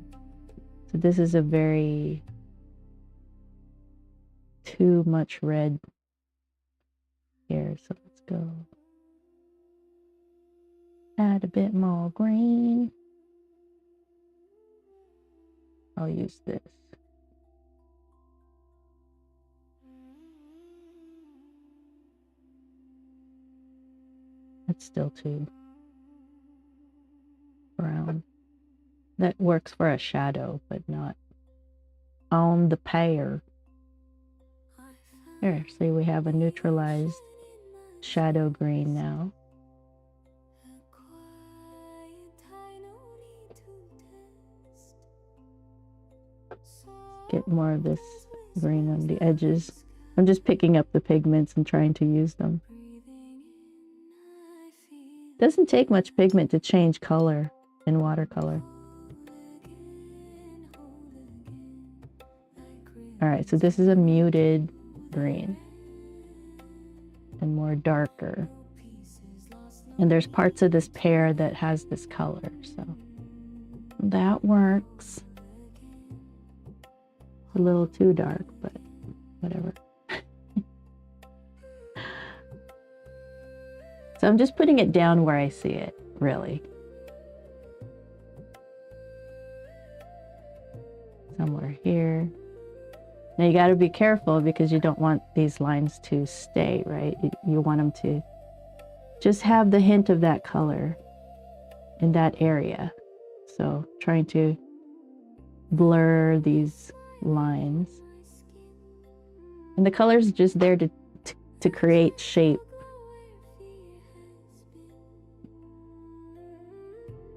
So this is a very too much red here. So let's go add a bit more green. I'll use this. It's still too brown. That works for a shadow, but not on the pear. Here, see, we have a neutralized shadow green now. Get more of this green on the edges. I'm just picking up the pigments and trying to use them. Doesn't take much pigment to change color in watercolor. All right, so this is a muted green and more darker. And there's parts of this pear that has this color, so that works. A little too dark, but whatever. So I'm just putting it down where I see it, really. Somewhere here. Now you got to be careful because you don't want these lines to stay, right? You want them to just have the hint of that color in that area. So trying to blur these lines. And the color's just there to create shape.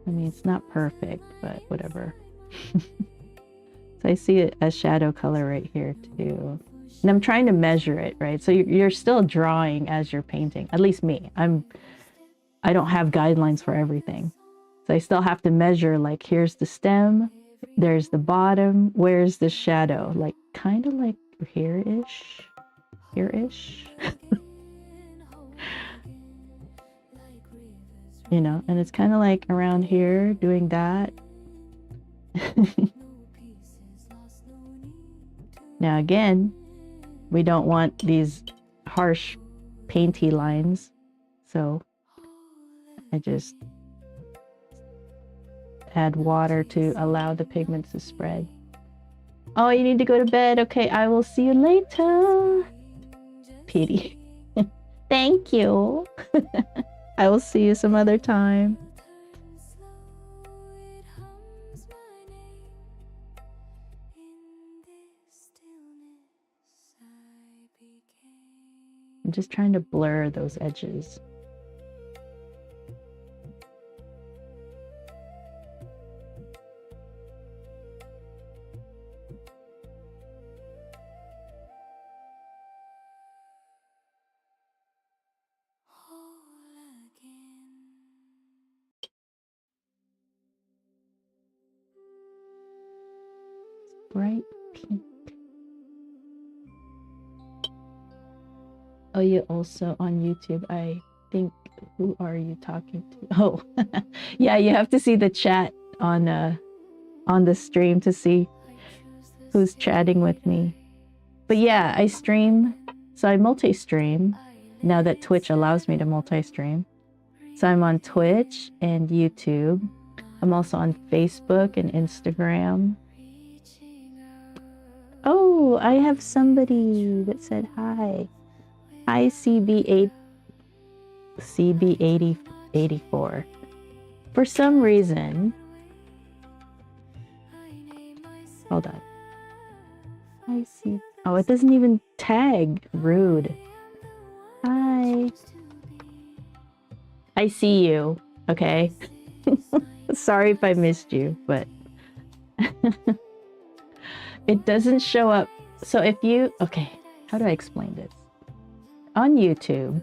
I mean, it's not perfect, but whatever. So I see a shadow color right here too. And I'm trying to measure it, right? So you're still drawing as you're painting. At least me. I don't have guidelines for everything. So I still have to measure, like, here's the stem, there's the bottom, where's the shadow? Like, kind of like here-ish. Here-ish. You know, and it's kind of like around here doing that. Now again, we don't want these harsh painty lines, so I just add water to allow the pigments to spread. Oh, you need to go to bed. Okay, I will see you later. Pity. Thank you. I will see you some other time. I'm just trying to blur those edges. Bright pink. Oh, you also on YouTube, I think. Who are you talking to? Oh, yeah, you have to see the chat on the stream to see who's chatting with me. But yeah, I stream. So I multi-stream now that Twitch allows me to multi-stream. So I'm on Twitch and YouTube. I'm also on Facebook and Instagram. Oh, I have somebody that said hi. Hi, CB84. For some reason, hold on. I see. Oh, it doesn't even tag. Rude. Hi. I see you. Okay. Sorry if I missed you, but it doesn't show up. So if you, okay, how do I explain this? On YouTube,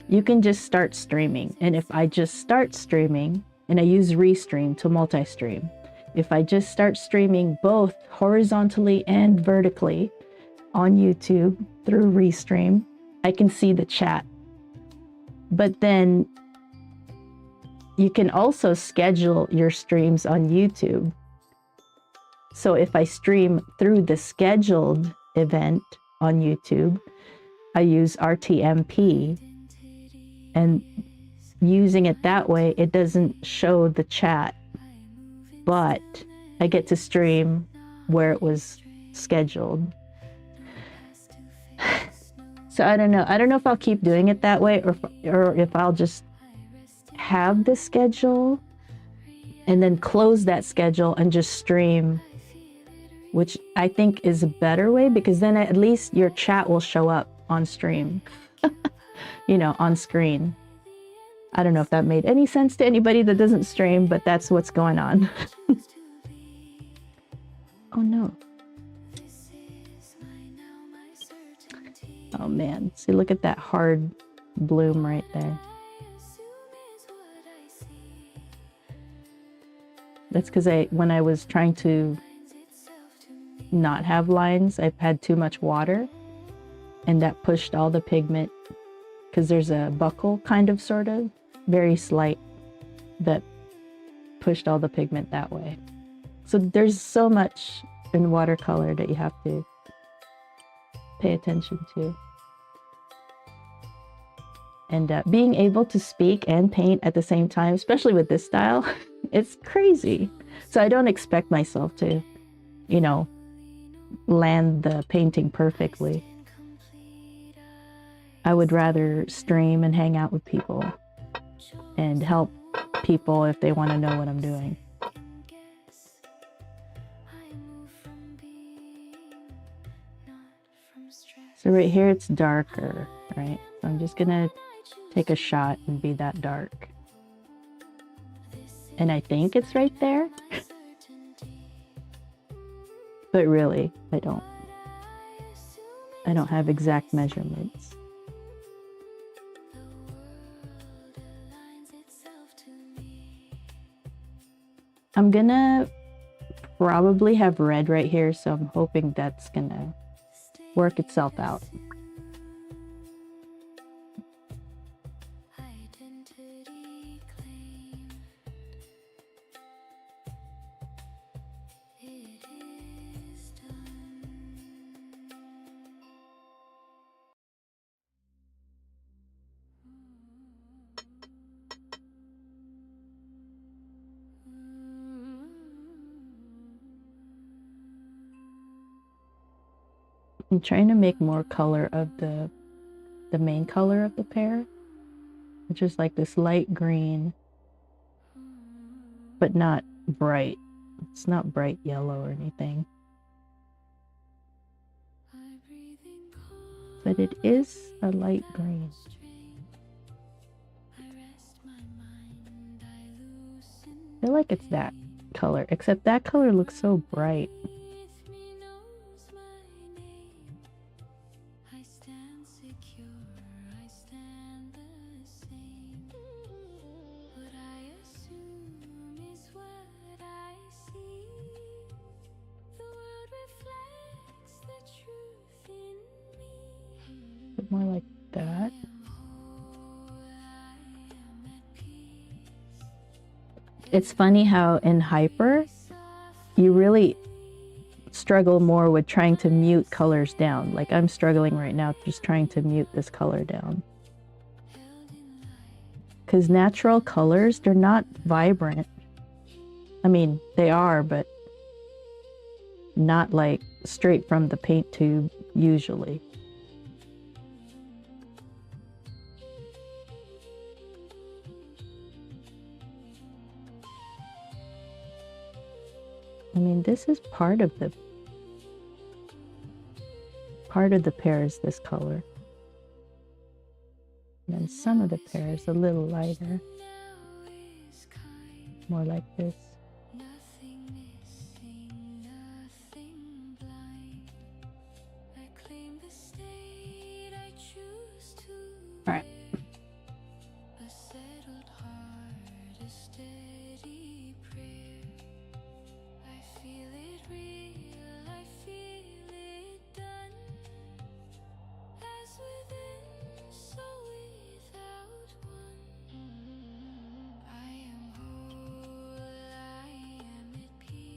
you can just start streaming. And if I just start streaming, and I use Restream to multi-stream, if I just start streaming both horizontally and vertically on YouTube through Restream, I can see the chat. But then you can also schedule your streams on YouTube. So if I stream through the scheduled event on YouTube, I use RTMP, and using it that way, it doesn't show the chat, but I get to stream where it was scheduled. So I don't know. I don't know if I'll keep doing it that way, or if I'll just have the schedule and then close that schedule and just stream, which I think is a better way, because then at least your chat will show up on stream, you know, on screen. I don't know if that made any sense to anybody that doesn't stream, but that's what's going on. Oh no. Oh man, see, look at that hard bloom right there. That's because when I was trying to not have lines, I've had too much water, and that pushed all the pigment, because there's a buckle kind of, sort of, very slight, that pushed all the pigment that way. So there's so much in watercolor that you have to pay attention to. And being able to speak and paint at the same time, especially with this style, it's crazy. So I don't expect myself to, you know, land the painting perfectly. I would rather stream and hang out with people and help people if they want to know what I'm doing. So right here it's darker, right? So I'm just gonna take a shot and be that dark. And I think it's right there. But really, I don't have exact measurements. I'm gonna probably have red right here, so I'm hoping that's gonna work itself out. I'm trying to make more color of the main color of the pear, which is like this light green, but not bright. It's not bright yellow or anything. But it is a light green. I feel like it's that color, except that color looks so bright. More like that. It's funny how in Hyper, you really struggle more with trying to mute colors down. Like I'm struggling right now just trying to mute this color down. Because natural colors, they're not vibrant. I mean, they are, but not like straight from the paint tube usually. I mean, this is part of the pear is this color. And then some of the pear is a little lighter. More like this. All right.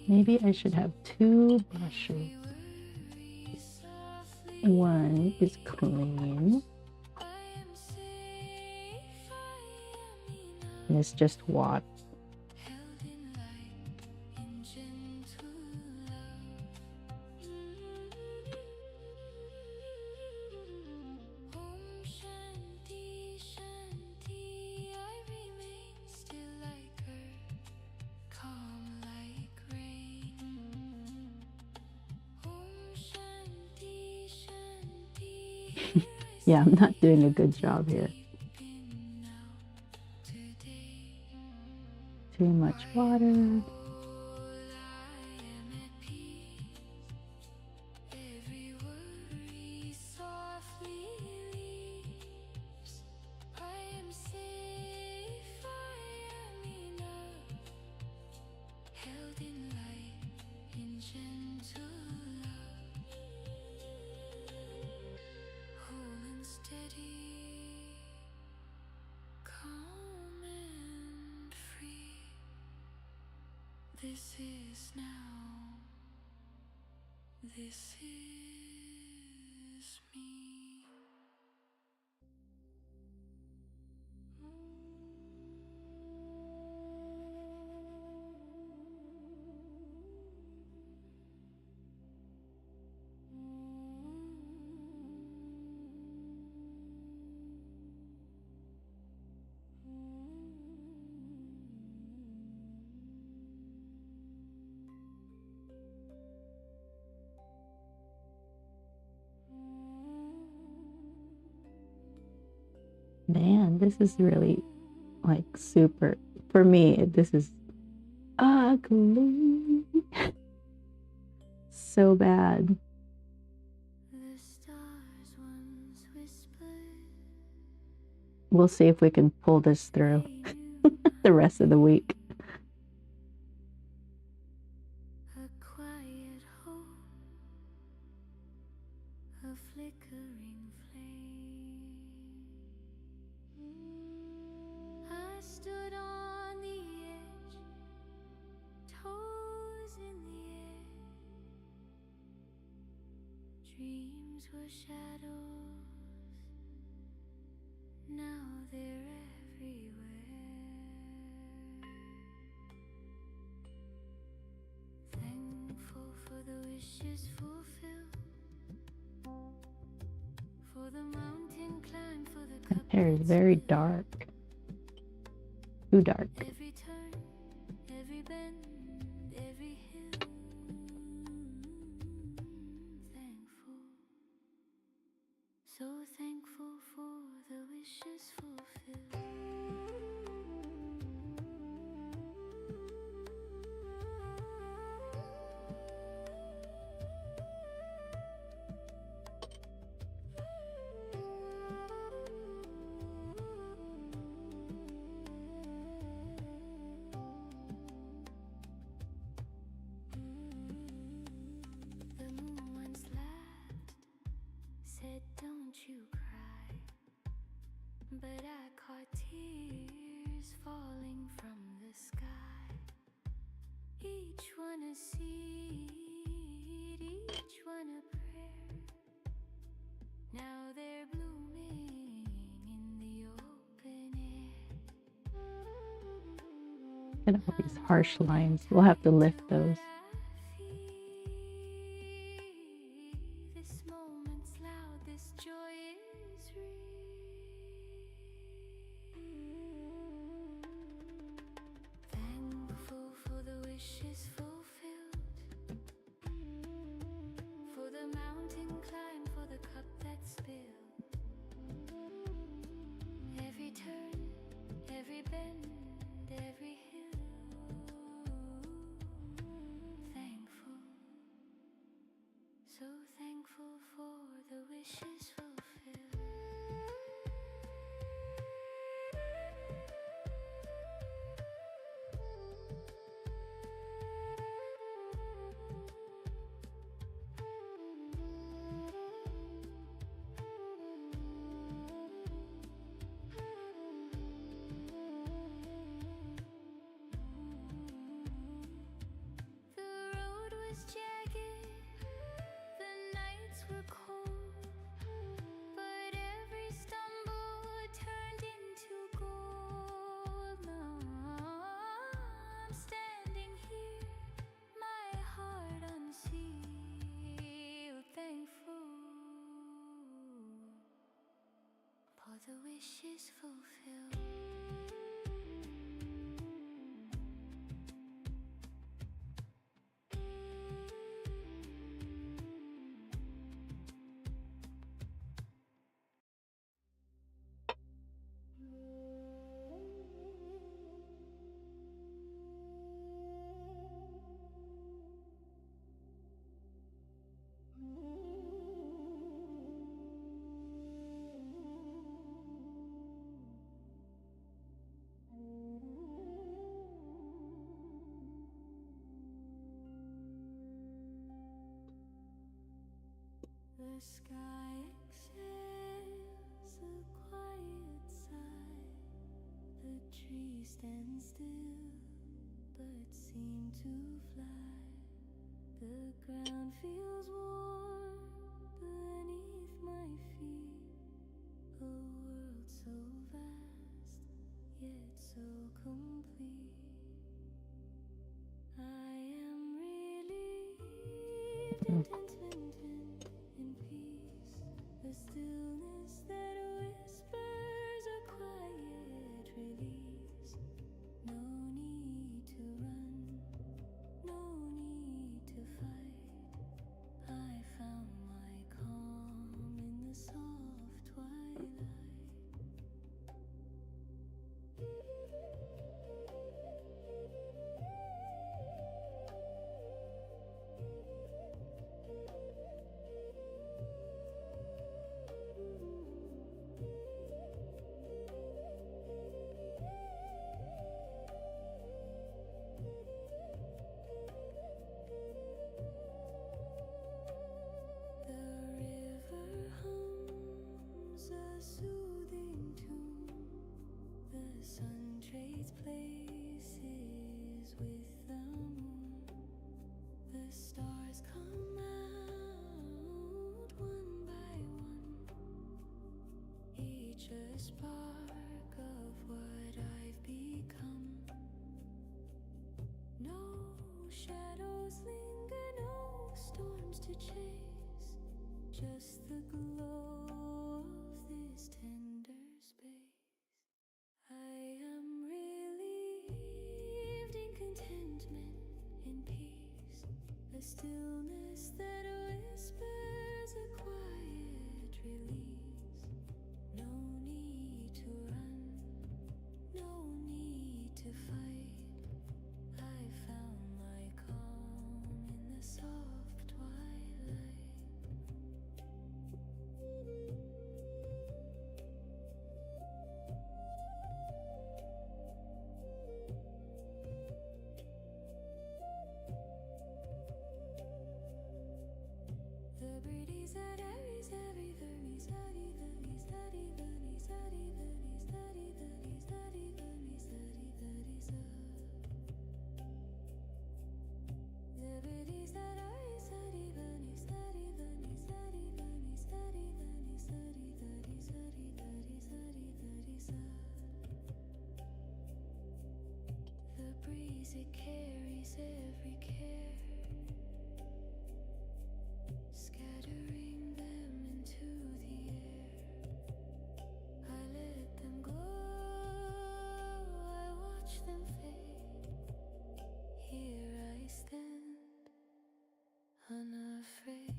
Maybe I should have two brushes. one is clean. And it's just water. Yeah, I'm not doing a good job here. Too much water. This is now. This is me. Man, this is really like super, for me, this is ugly. So bad. The stars once whispered. We'll see if we can pull this through the rest of the week. A quiet hope, a flickering flame. I stood on the edge, toes in the air. Dreams were shadows, now they're everywhere. Thankful for the wishes fulfilled, for the mountain climb, for the cup Hair is very dark. Too dark. every turn, every bend, every hill. Thankful, so thankful for the wishes fulfilled. The moon once laughed, said, "Don't you cry." But I caught tears falling from the sky. Each one a seed, each one a prayer. Now they're blooming in the open air. And all these harsh lines. We'll have to lift those. This moment's loud, this joy is real. Thankful for the wishes fulfilled, for the mountain climb, for the cup that's spilled. Every turn, every bend, every hill. Thankful, so thankful for the wishes fulfilled. all the wishes fulfilled. The sky exhales a quiet sigh. The trees stand still but seem to fly. The ground feels warm beneath my feet. A world so vast yet so complete. I am relieved, contentment in peace. The stillness that whispers a quiet release. No need to run, no need to fight. I found my calm in the soft twilight. Places with the moon. The stars come out one by one, each a spark of what I've become. No shadows linger, no storms to chase, just the glow of this tender space. I am relieved in contentment, in peace. The stillness that whispers a quiet release. No need to run, no need to fight. I found my calm in the soft twilight. The birdies that Aries, every very study, very study, very study, very study, very study, very study, very study. The birdies that Aries, study, very study, very study, very study, very study, very study, very study, very study. The breeze, it carries every care, scattering them into the air. I let them go, I watch them fade. Here I stand, unafraid.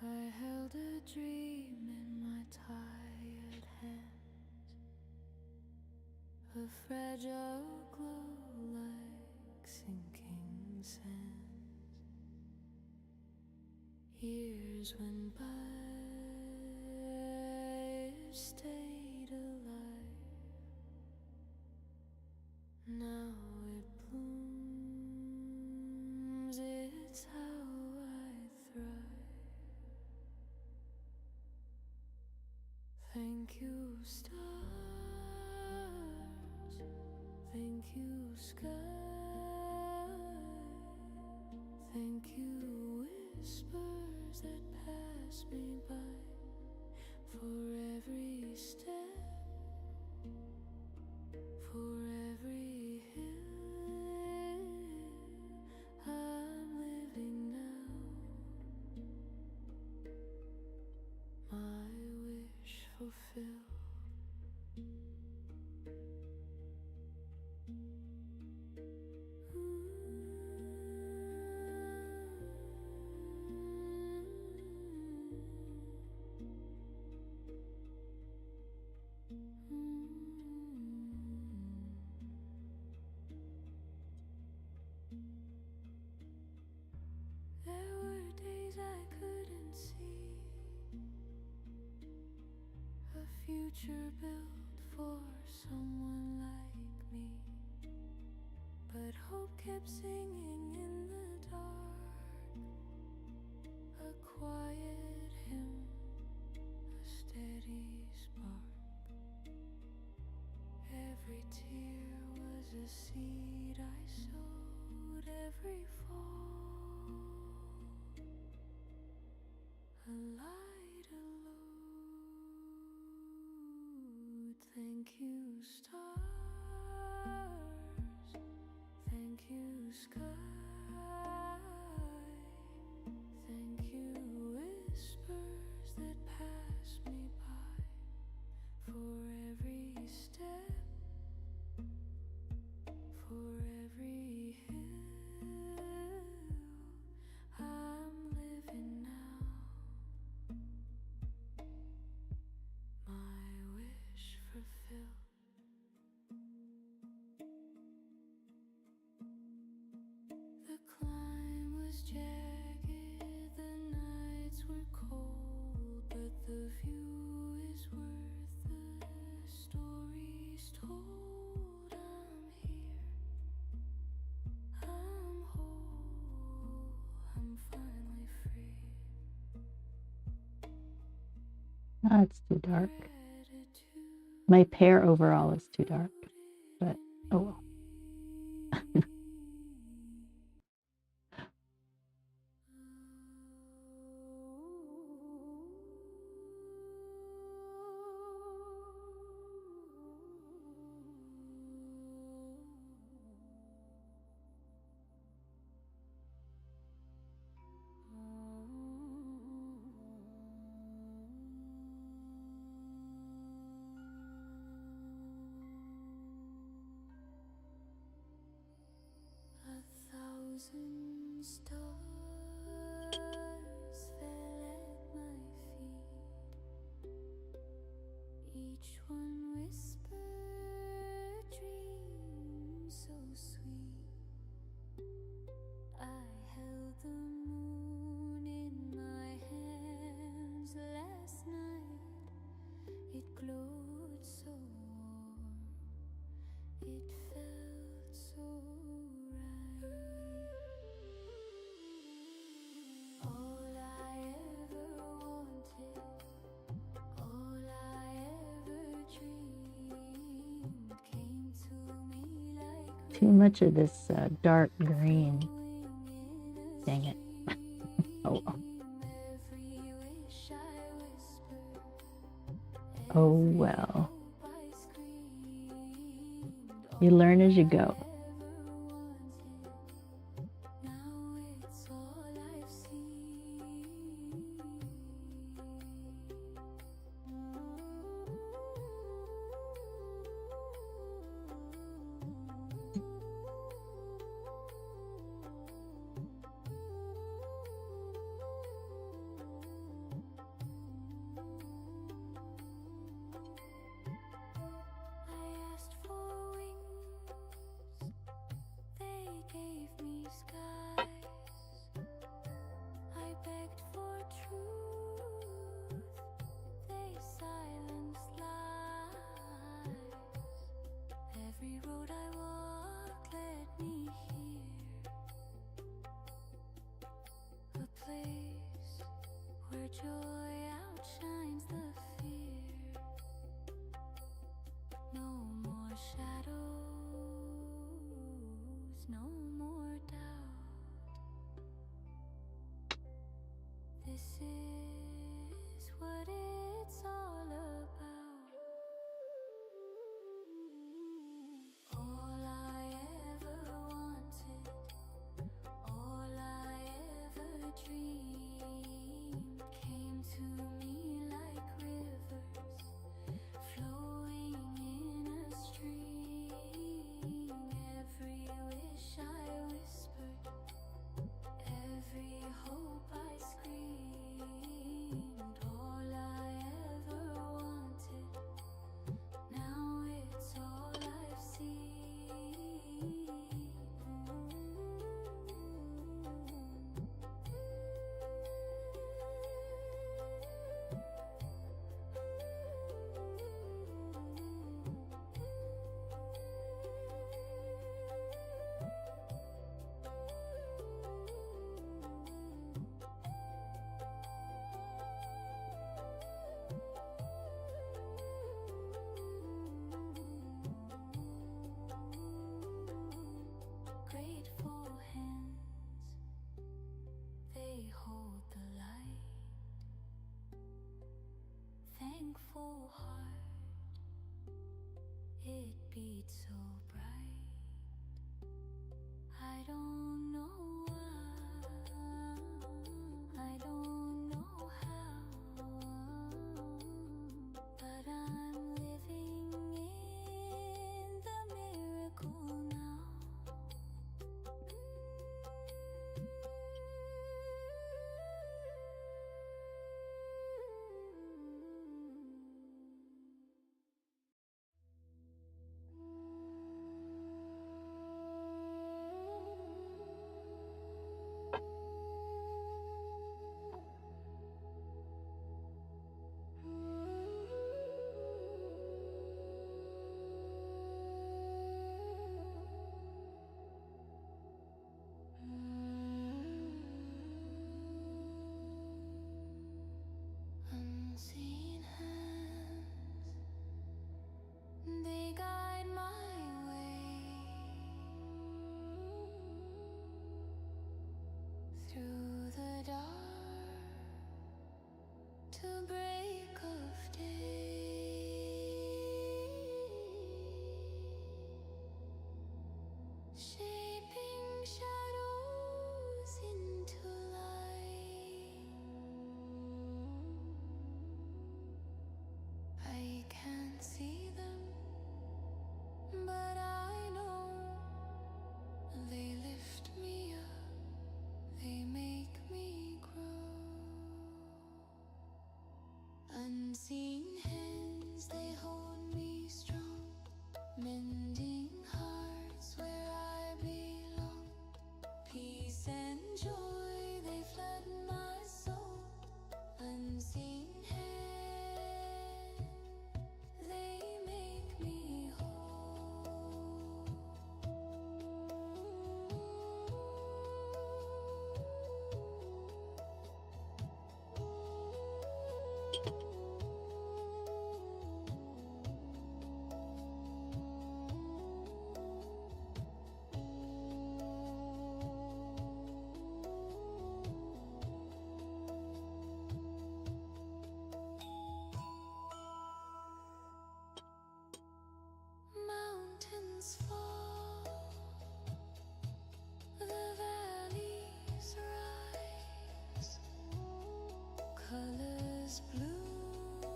I held a dream in my tired hands, a fragile glow like sinking sands. Years went by, it stayed alive. Now it blooms you, stars. Thank you, sky. Thank you, whispers that pass me by. For every step, for every hill I'm living now. My wish fulfilled. There were days I couldn't see a future built for someone like me, but hope kept singing in the dark, a quiet hymn, a steady spark. Every tear was a seed I sowed, every fall a light alone. Thank you, stars. Thank you, sky. Thank you, whispers that pass me by. For every step, for every hill I'm living now. My wish fulfilled. The climb was jagged, the nights were cold, but the view is worth the stories told. I'm here, I'm whole, I'm finally free. Ah, it's too dark. Gratitude My Pear overall is too dark, but oh well. A thousand stars fell at my feet. Each one whispered dreams so sweet. I held the moon in my hands last night. It glowed so warm. It felt so right. All I ever wanted, all I ever dreamed came to me like Too much of this dark green. rain Dang it. Oh well. every wish I whispered, Oh well. hope I screamed. You learn as you go. Now it's all I've seen. I asked for wings, they gave me skies. I begged for truth, they silenced lies. Every road I walked led me here, a place where joy outshines the fear. no more doubt. This is what it's all about. All I ever wanted, all I ever dreamed, came to me like rivers flowing in a stream. Every wish I whispered, every hope I screamed, all I ever wanted, now it's all I've seen. Grateful hands, they hold the light. Thankful heart, it beats so bright. I don't know why, I don't know how, but I'm living in the miracle now. Unseen hands, they guide my way through the dark to break of day, shaping shadows into light. I can't see them, but I know they lift me up, they make me grow. Unseen hands, they hold me strong, mending hearts where I belong. Peace and joy, they flood my soul. Unseen hands, they make me whole. Mountains fall, the valleys rise, colors bloom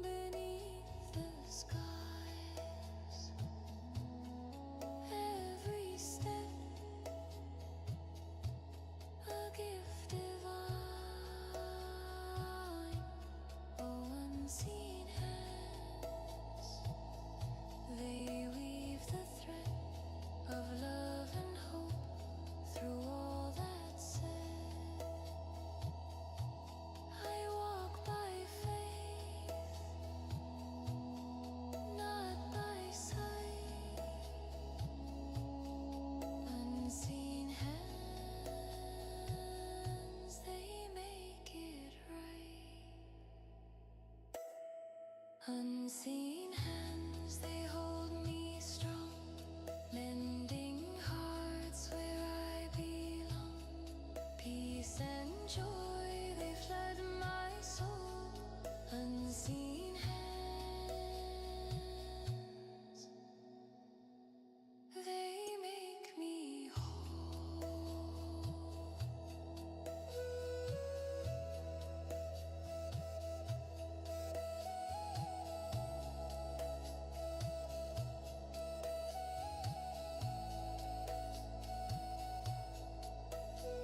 beneath the skies. Every step a gift divine. Oh, unseen hands, they weave the thread of love and hope through all that's said.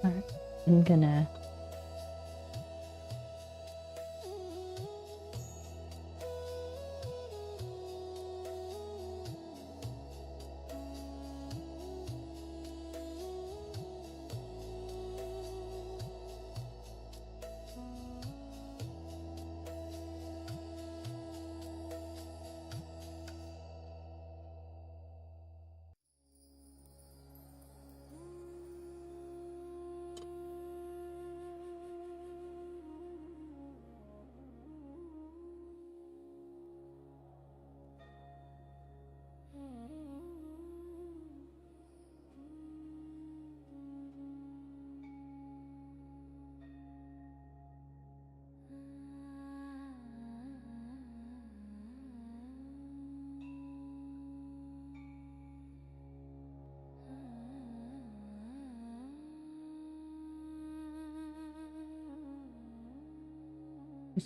Alright, I'm gonna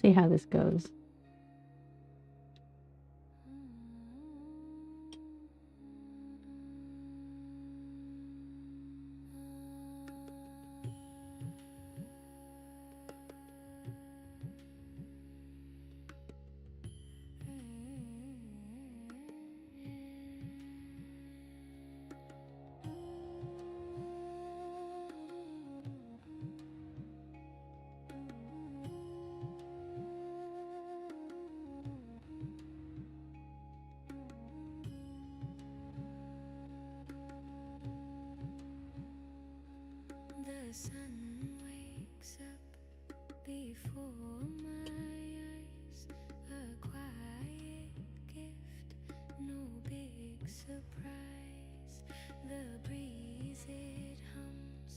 see how this goes. The sun wakes up before my eyes, a quiet gift, no big surprise. The breeze it hums,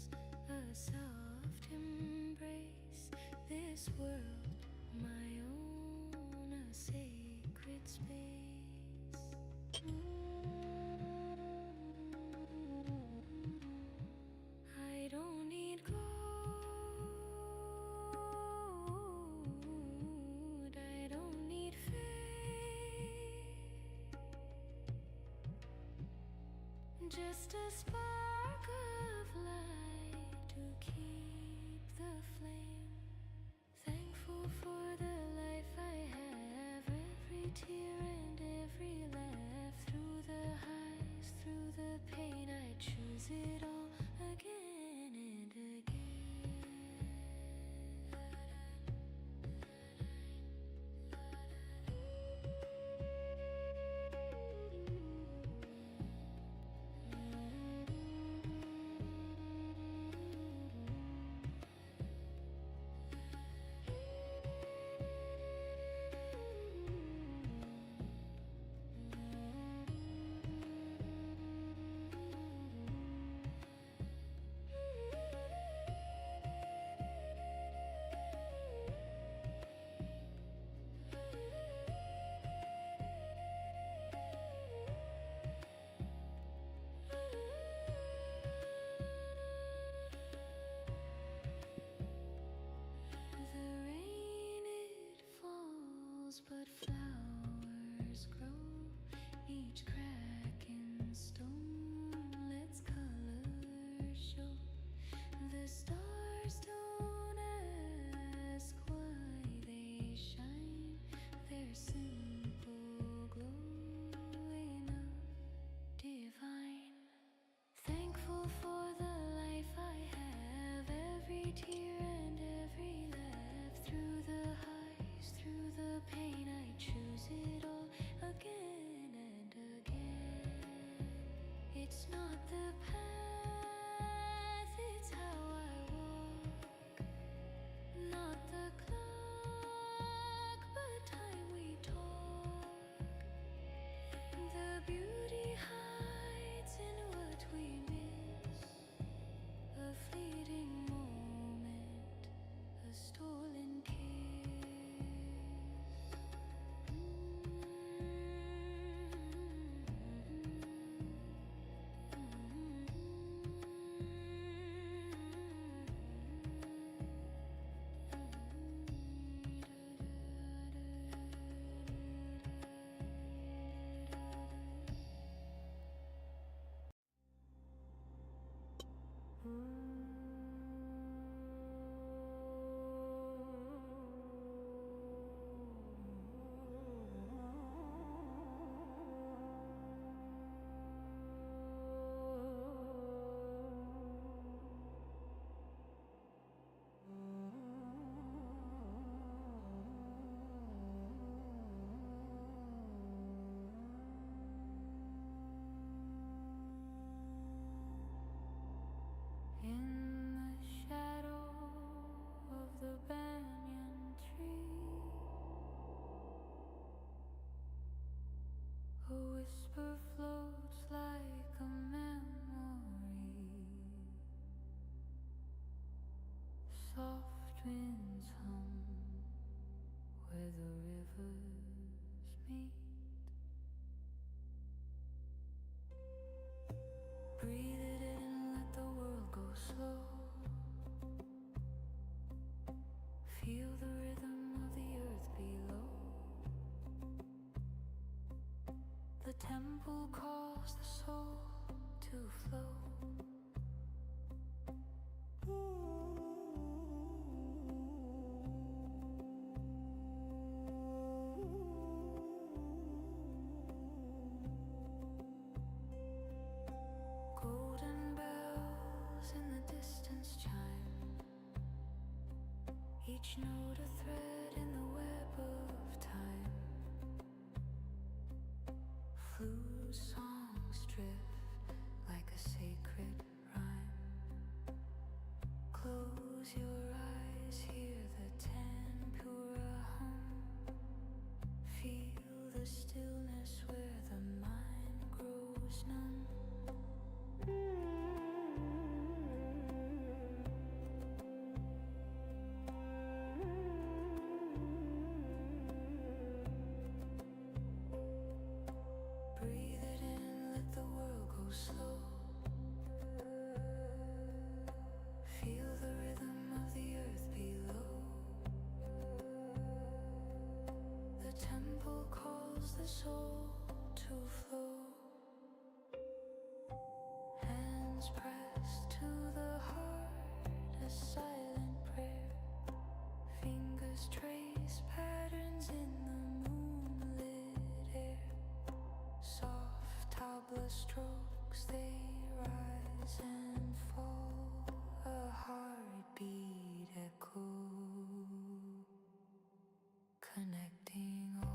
a soft embrace. This world, my own, a sacred space. I don't need gold, I don't need fame, just a spark of light to keep the flame. Thankful for the life I have, every tear and every laugh. Through the highs, through the pain, I choose it all again and again. The rain it falls, but flowers grow. Each crack in stone lets color show. The stars don't ask why they shine. Their simple glowing up divine. Thankful for the life I have, every tear and every laugh. Through the highs, through the pain, I choose it all again and again. It's not the path, it's how I walk. Not the clock, but time we talk. The beauty hides in what we miss, a fleeting moment, a stolen kiss. each note a thread in the web of time. Flute songs drift like a sacred rhyme. Close your eyes, hear the tempura hum. Feel the stillness where the mind grows numb. Breathe it in, let the world go slow. Feel the rhythm of the earth below. The temple calls the soul to flow. Hands pressed to the heart, a silent prayer. Fingers trace patterns in the moonlit air. Soft tabla strokes, they rise and fall. A heartbeat echo, connecting all.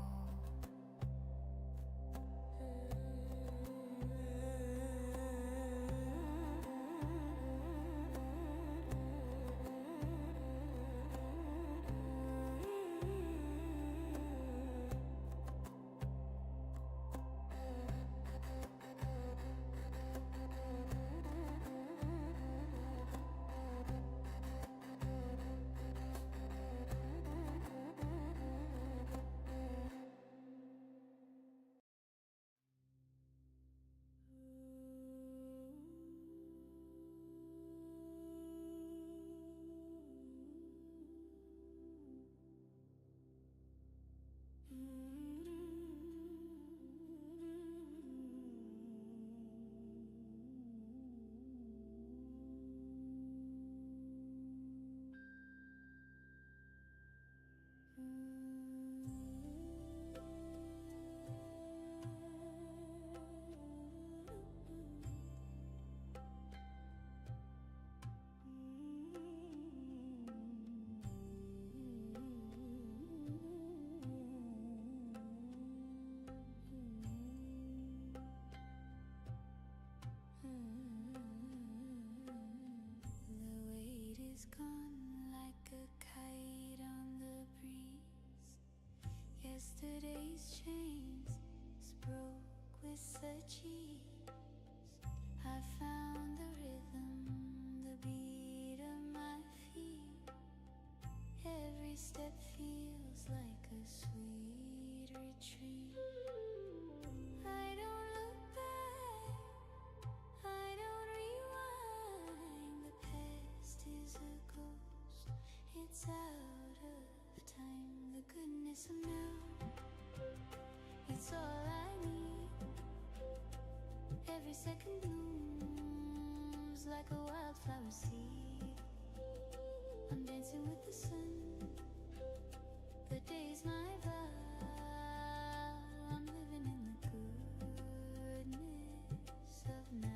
The weight is gone like a kite on the breeze. Yesterday's chains broke with such ease. I found the rhythm, the beat of my feet. Every step feels like a sweet retreat. I don't look back, I don't rewind. The past is a ghost, it's out of time. The goodness of now, it's all I need. Every second blooms like a wildflower seed. I'm dancing with the sun, the day's my vow. I'm living in the goodness of now.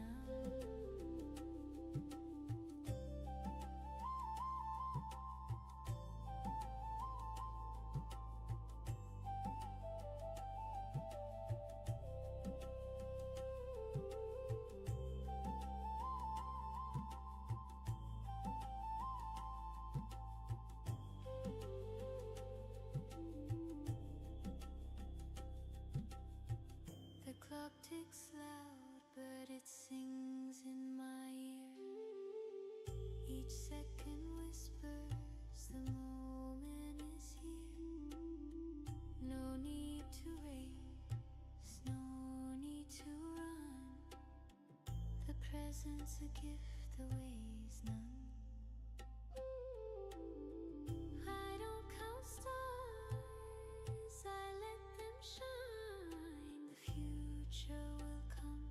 The clock ticks loud, but it sings in my ear. Each second whispers, the moment is here. No need to race, no need to run. The present's a gift, the way's none. I don't count stars, I let them shine. The future will come,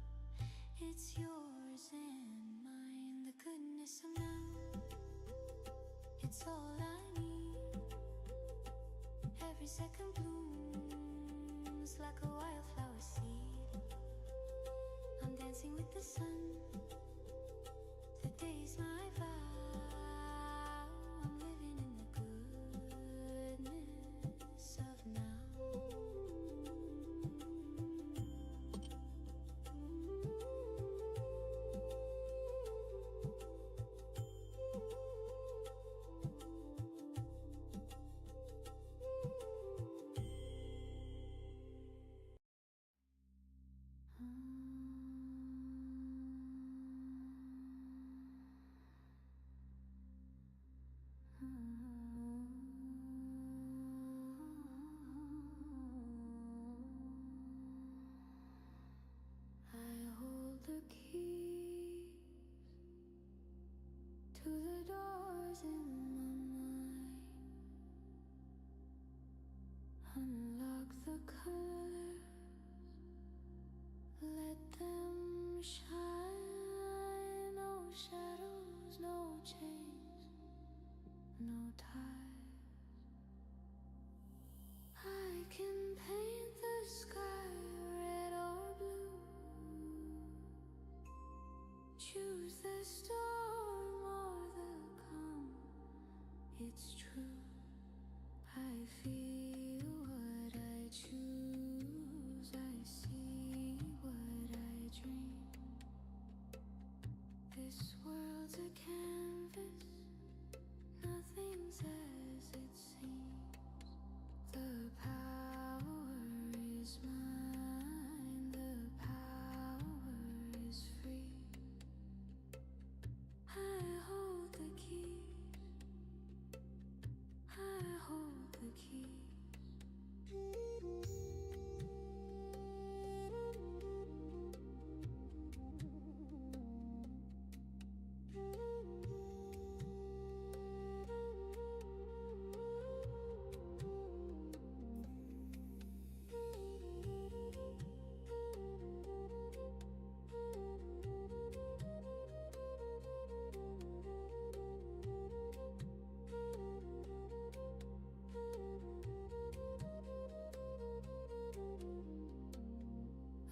it's yours and mine. The goodness of now, it's all I need. Every second blooms like a wildflower seed. I'm dancing with the sun, the day's my vow. I'm living in the good. the doors in my mind. Unlock the colors, let them shine. No shadows, no chains, no ties. I can paint the sky red or blue, choose the storm or the calm. It's true, I feel what I choose, I see what I dream. This world's a canvas, nothing's as it seems. The power is mine, the power is free. I hold the keys, I hold the keys.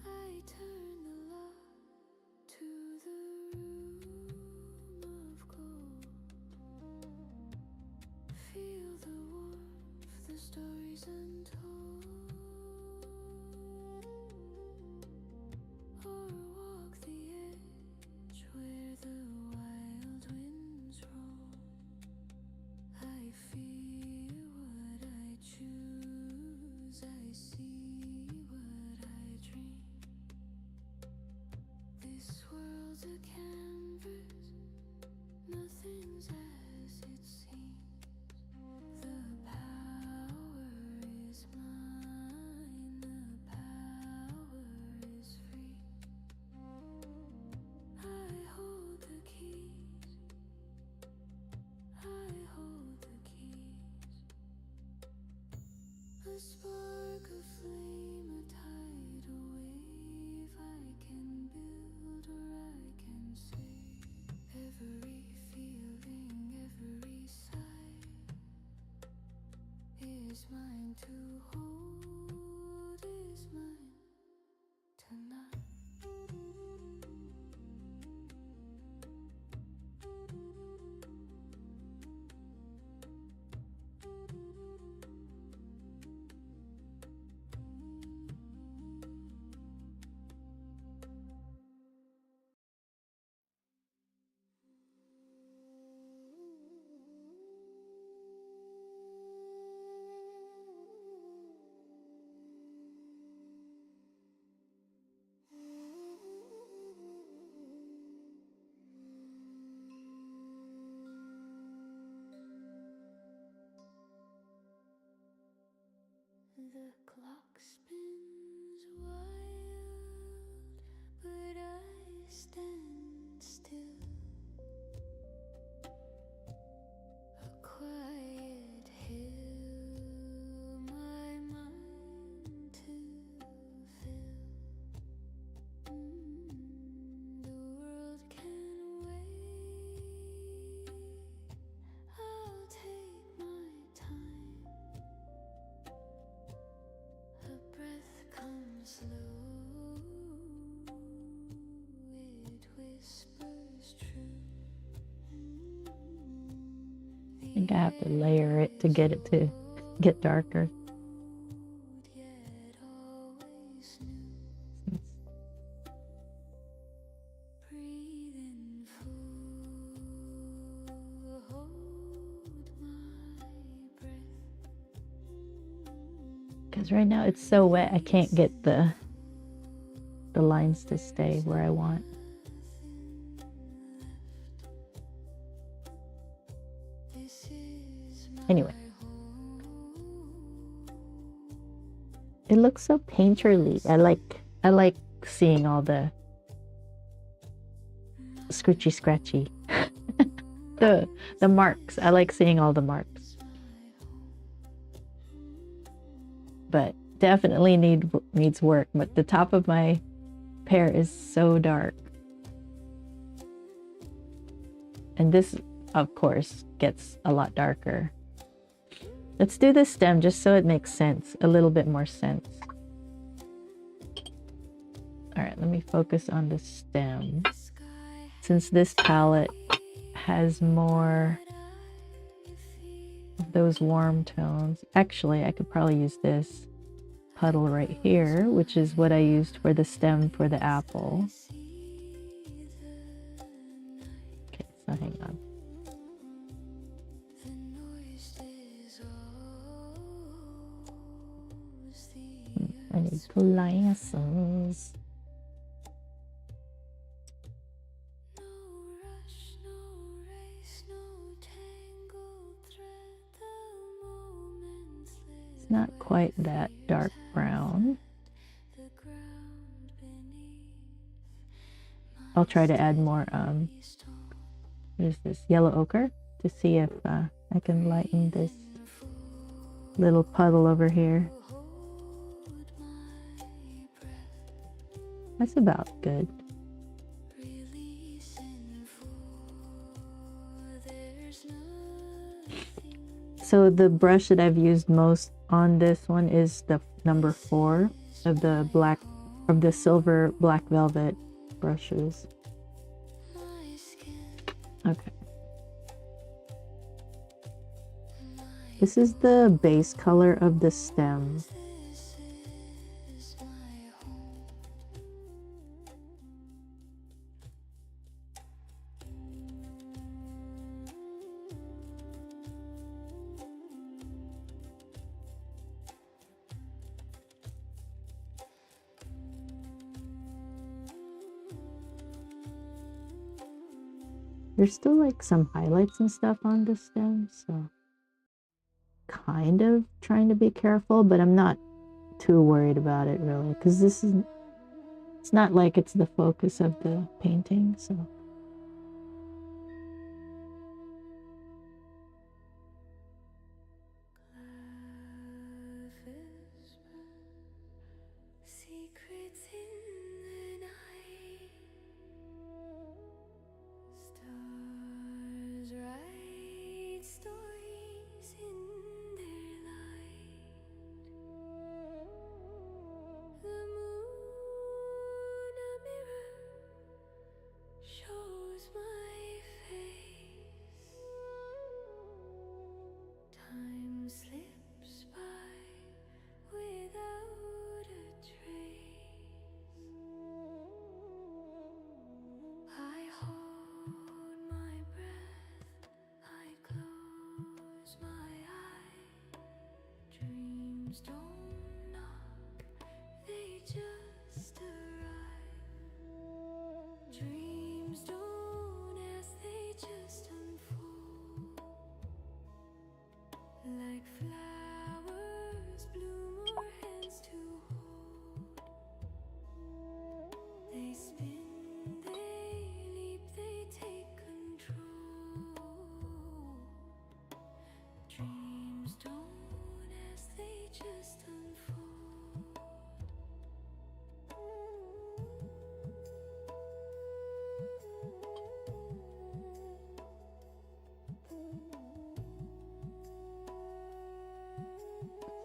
I turn the lock to the room of gold. Feel the warmth, the stories untold. Or walk the edge where the wild winds roll. I feel what I choose, I see what I dream. This world's a canvas, nothing's as it seems. The power is mine, the power is free. I hold the keys, I hold the keys. A spark, a flame, a tidal wave. I can build or I can save. Every feeling, every sight is mine to hold, is mine tonight. The clock spins wild, but I stand still. A quiet hill, my mind to fill. The world can wait, I'll take my time. A breath comes slow, it whispers true. I think I have to layer it to get it to get darker. Yet always new. Breathe in full, hold my breath. Because right now it's so wet, I can't get the lines to stay where I want. Anyway, it looks so painterly. I like seeing all the scratchy the marks. I like seeing all the marks. But definitely needs work. But the top of my pear is so dark. And this, of course, gets a lot darker. Let's do the stem just so it makes sense, a little bit more sense. All right, let me focus on the stem. Since this palette has more of those warm tones. Actually, I could probably use this puddle right here, which is what I used for the stem for the apple. Okay, so hang on. I need glasses. It's not quite that dark brown. I'll try to add more, what is this, yellow ochre, to see if I can lighten this little puddle over here. That's about good. So the brush that I've used most on this one is the number 4 of the silver black velvet brushes. Okay. This is the base color of the stem. There's still like some highlights and stuff on the stem, so kind of trying to be careful, but I'm not too worried about it really, because it's not like it's the focus of the painting, so.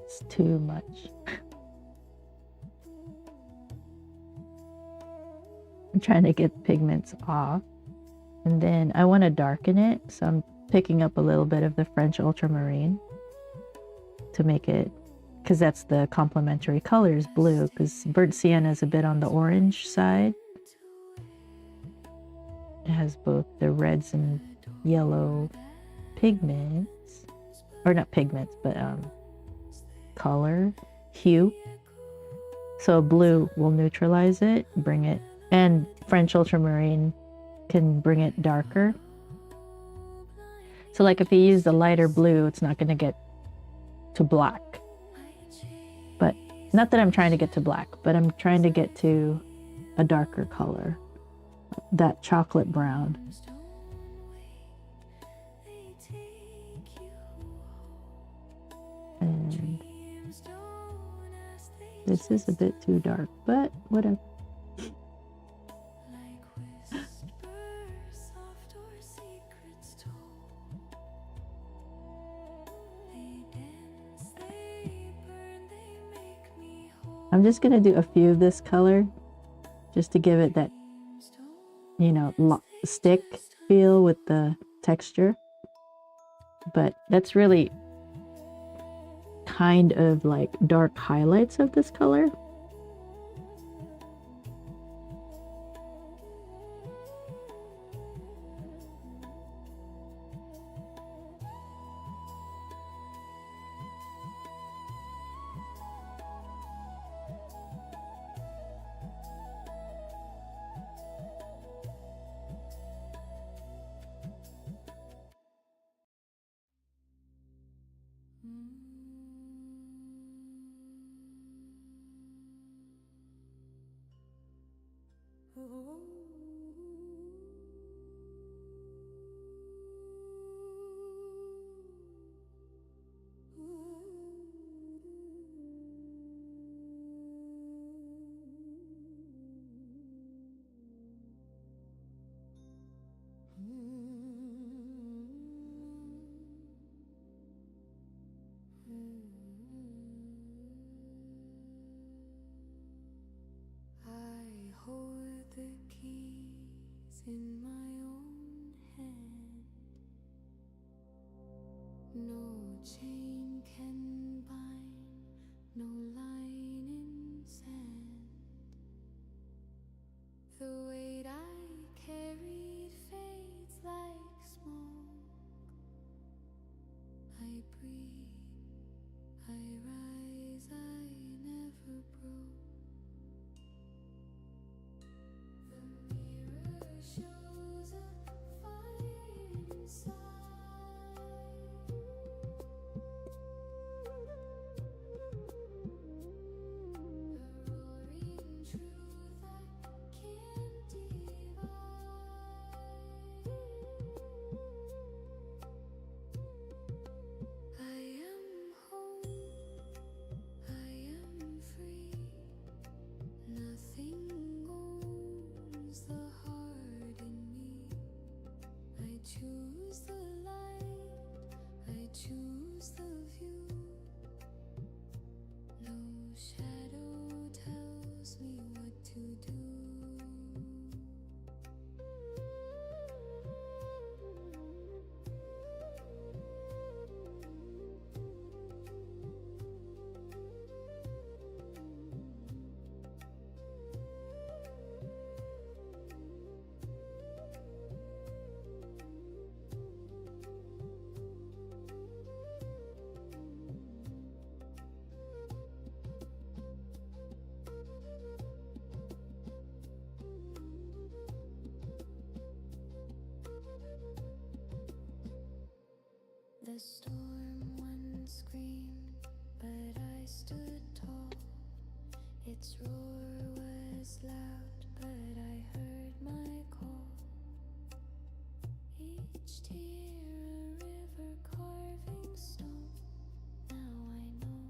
It's too much. I'm trying to get pigments off, and then I want to darken it, so I'm picking up a little bit of the French ultramarine to make it, because that's the complementary color is blue, because burnt sienna is a bit on the orange side. It has both the reds and yellow pigments, or not pigments, but color, hue. So blue will neutralize it, bring it, and French ultramarine can bring it darker. So like if you use the lighter blue, it's not going to get to black. But not that I'm trying to get to black, but I'm trying to get to a darker color, that chocolate brown. This is a bit too dark, but whatever. I'm just gonna do a few of this color just to give it that, you know, stick feel with the texture. But that's really kind of like dark highlights of this color. In my own hand, no chain can bind, no line in sand. The weight I carried fades like smoke. I breathe, I rise, I never broke. Shows a fire inside. A roaring truth I can't divide. I am home, I am free. Nothing owns the heart in me. I choose the light, I choose the view. No shadow tells me what to do. The storm once screamed, but I stood tall. Its roar was loud, but I heard my call. Each tear a river carving stone. Now I know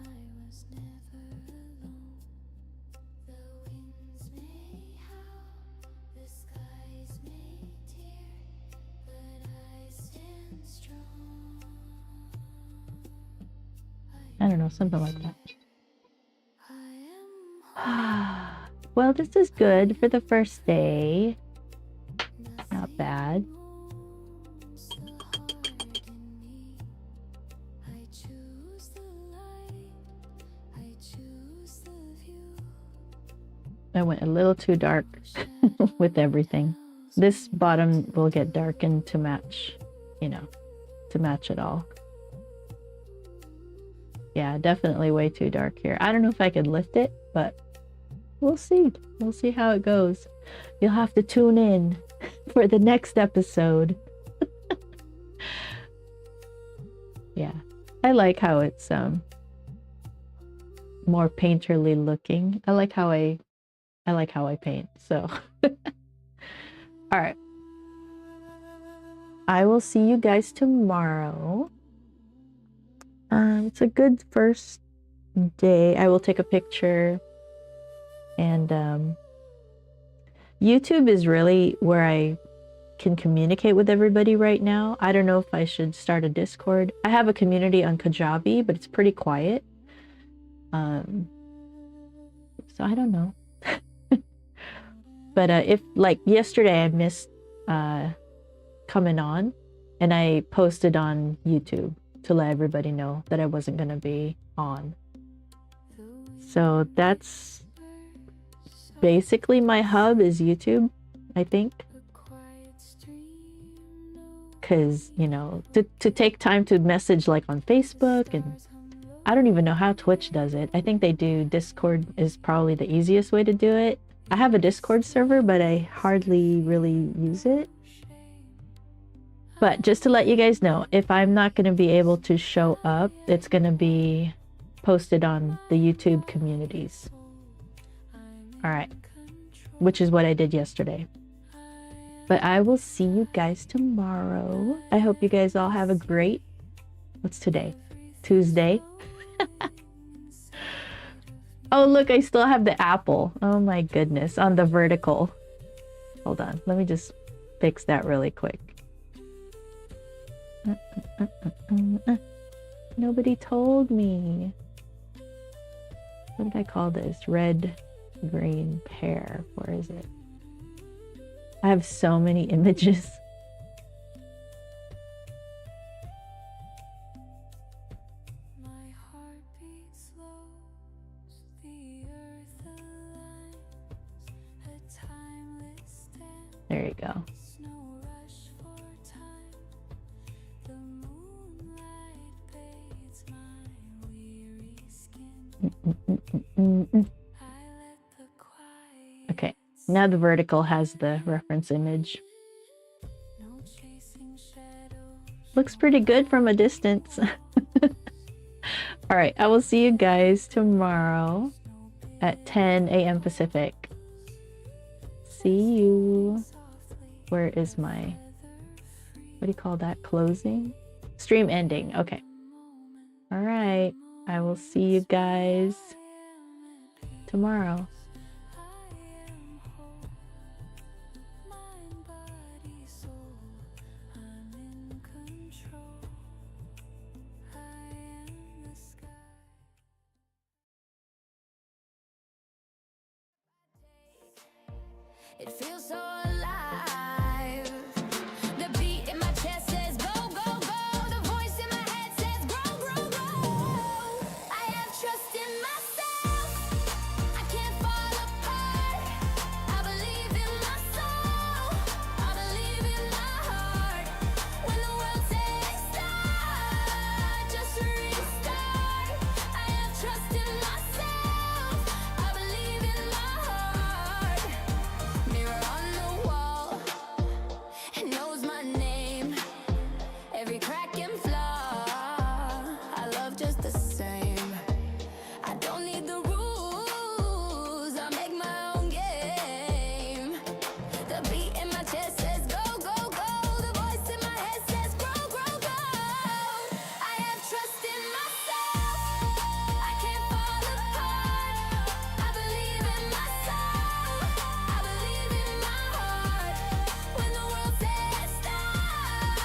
I was never alone. The winds may howl, the skies may tear, but I stand strong. I don't know, something like that. I am Well, this is good for the first day. Not bad. owns the heart in me. I choose the light, I choose the view. I went a little too dark with everything. This bottom will get darkened to match, you know, to match it all. Yeah, definitely way too dark here. I don't know if I could lift it, but we'll see. We'll see how it goes. You'll have to tune in for the next episode. Yeah, I like how it's more painterly looking. I like how I paint. So, all right. I will see you guys tomorrow. It's a good first day. I will take a picture. And YouTube is really where I can communicate with everybody right now. I don't know if I should start a Discord. I have a community on Kajabi, but it's pretty quiet. So I don't know. But if like yesterday I missed coming on, and I posted on YouTube to let everybody know that I wasn't gonna be on. So that's basically my hub is YouTube, I think. Because, you know, to take time to message like on Facebook, and I don't even know how Twitch does it. I think they do Discord is probably the easiest way to do it. I have a Discord server, but I hardly really use it. But just to let you guys know, if I'm not going to be able to show up, it's going to be posted on the YouTube communities. All right. Which is what I did yesterday. But I will see you guys tomorrow. I hope you guys all have a great... What's today? Tuesday? Oh, look, I still have the apple. Oh my goodness, on the vertical. Hold on, let me just fix that really quick. Nobody told me. What did I call this? Red, green, pear. Where is it? I have so many images. There you go. Okay, now the vertical has the reference image. Looks pretty good from a distance. All right, I will see you guys tomorrow at 10 a.m. Pacific. See you. Where is my, what do you call that? Closing? Stream ending. Okay. All right. I will see you guys tomorrow. It feels so alive. The beat in my chest says go, go, go. The voice in my head says grow, grow, grow. I have trust in myself. I can't fall apart. I believe in my soul. I believe in my heart. When the world says stop, just restart. I have trust in myself. I believe in my heart. Mirror on the wall, it knows my name. Every crack and flaw, I love just the same. I don't need the rules, I make my own game. The beat in my chest says go, go, go. The voice in my head says grow, grow, grow. I have trust in myself. I can't fall apart. I believe in my soul. I believe in my heart. When the world says stop,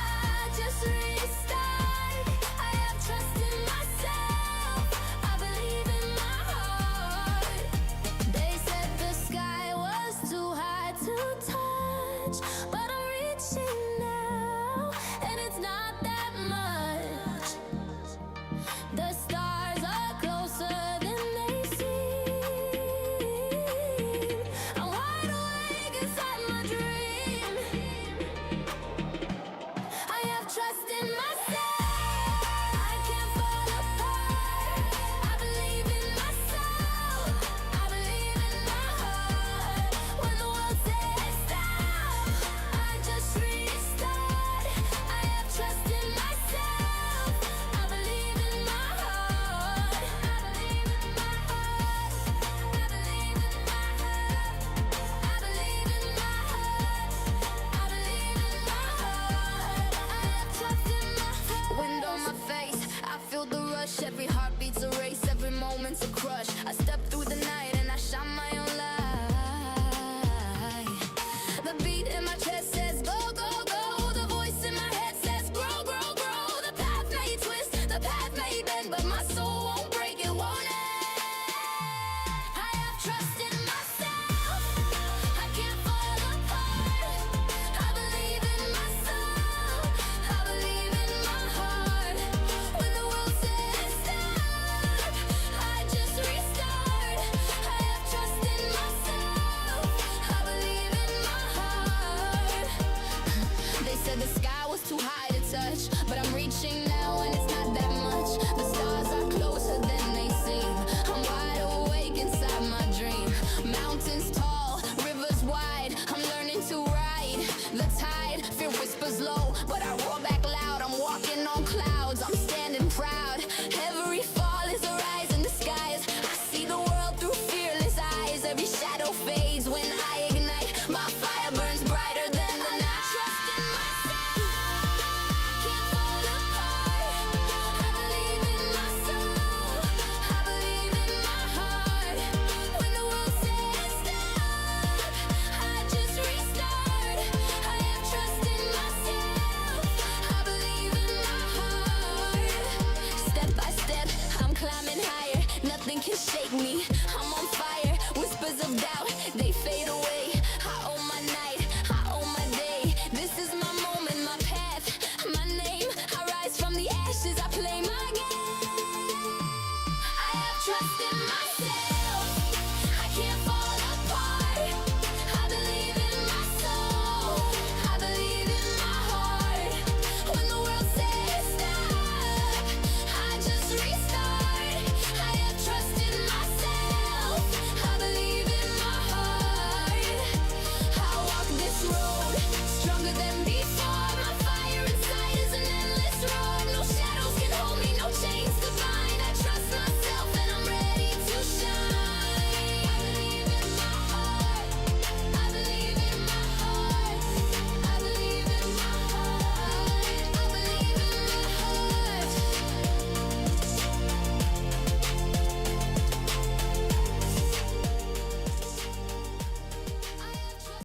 just restart. I have trust in myself. I believe in my heart. They said the sky was too high to touch, but I'm reaching now, and it's not that much. The stars are closer than they seem. I'm wide awake inside my dream. I have trust in myself. I can't fall apart. I believe in my soul. I believe in my heart. When the world says stop, was low, but I roll back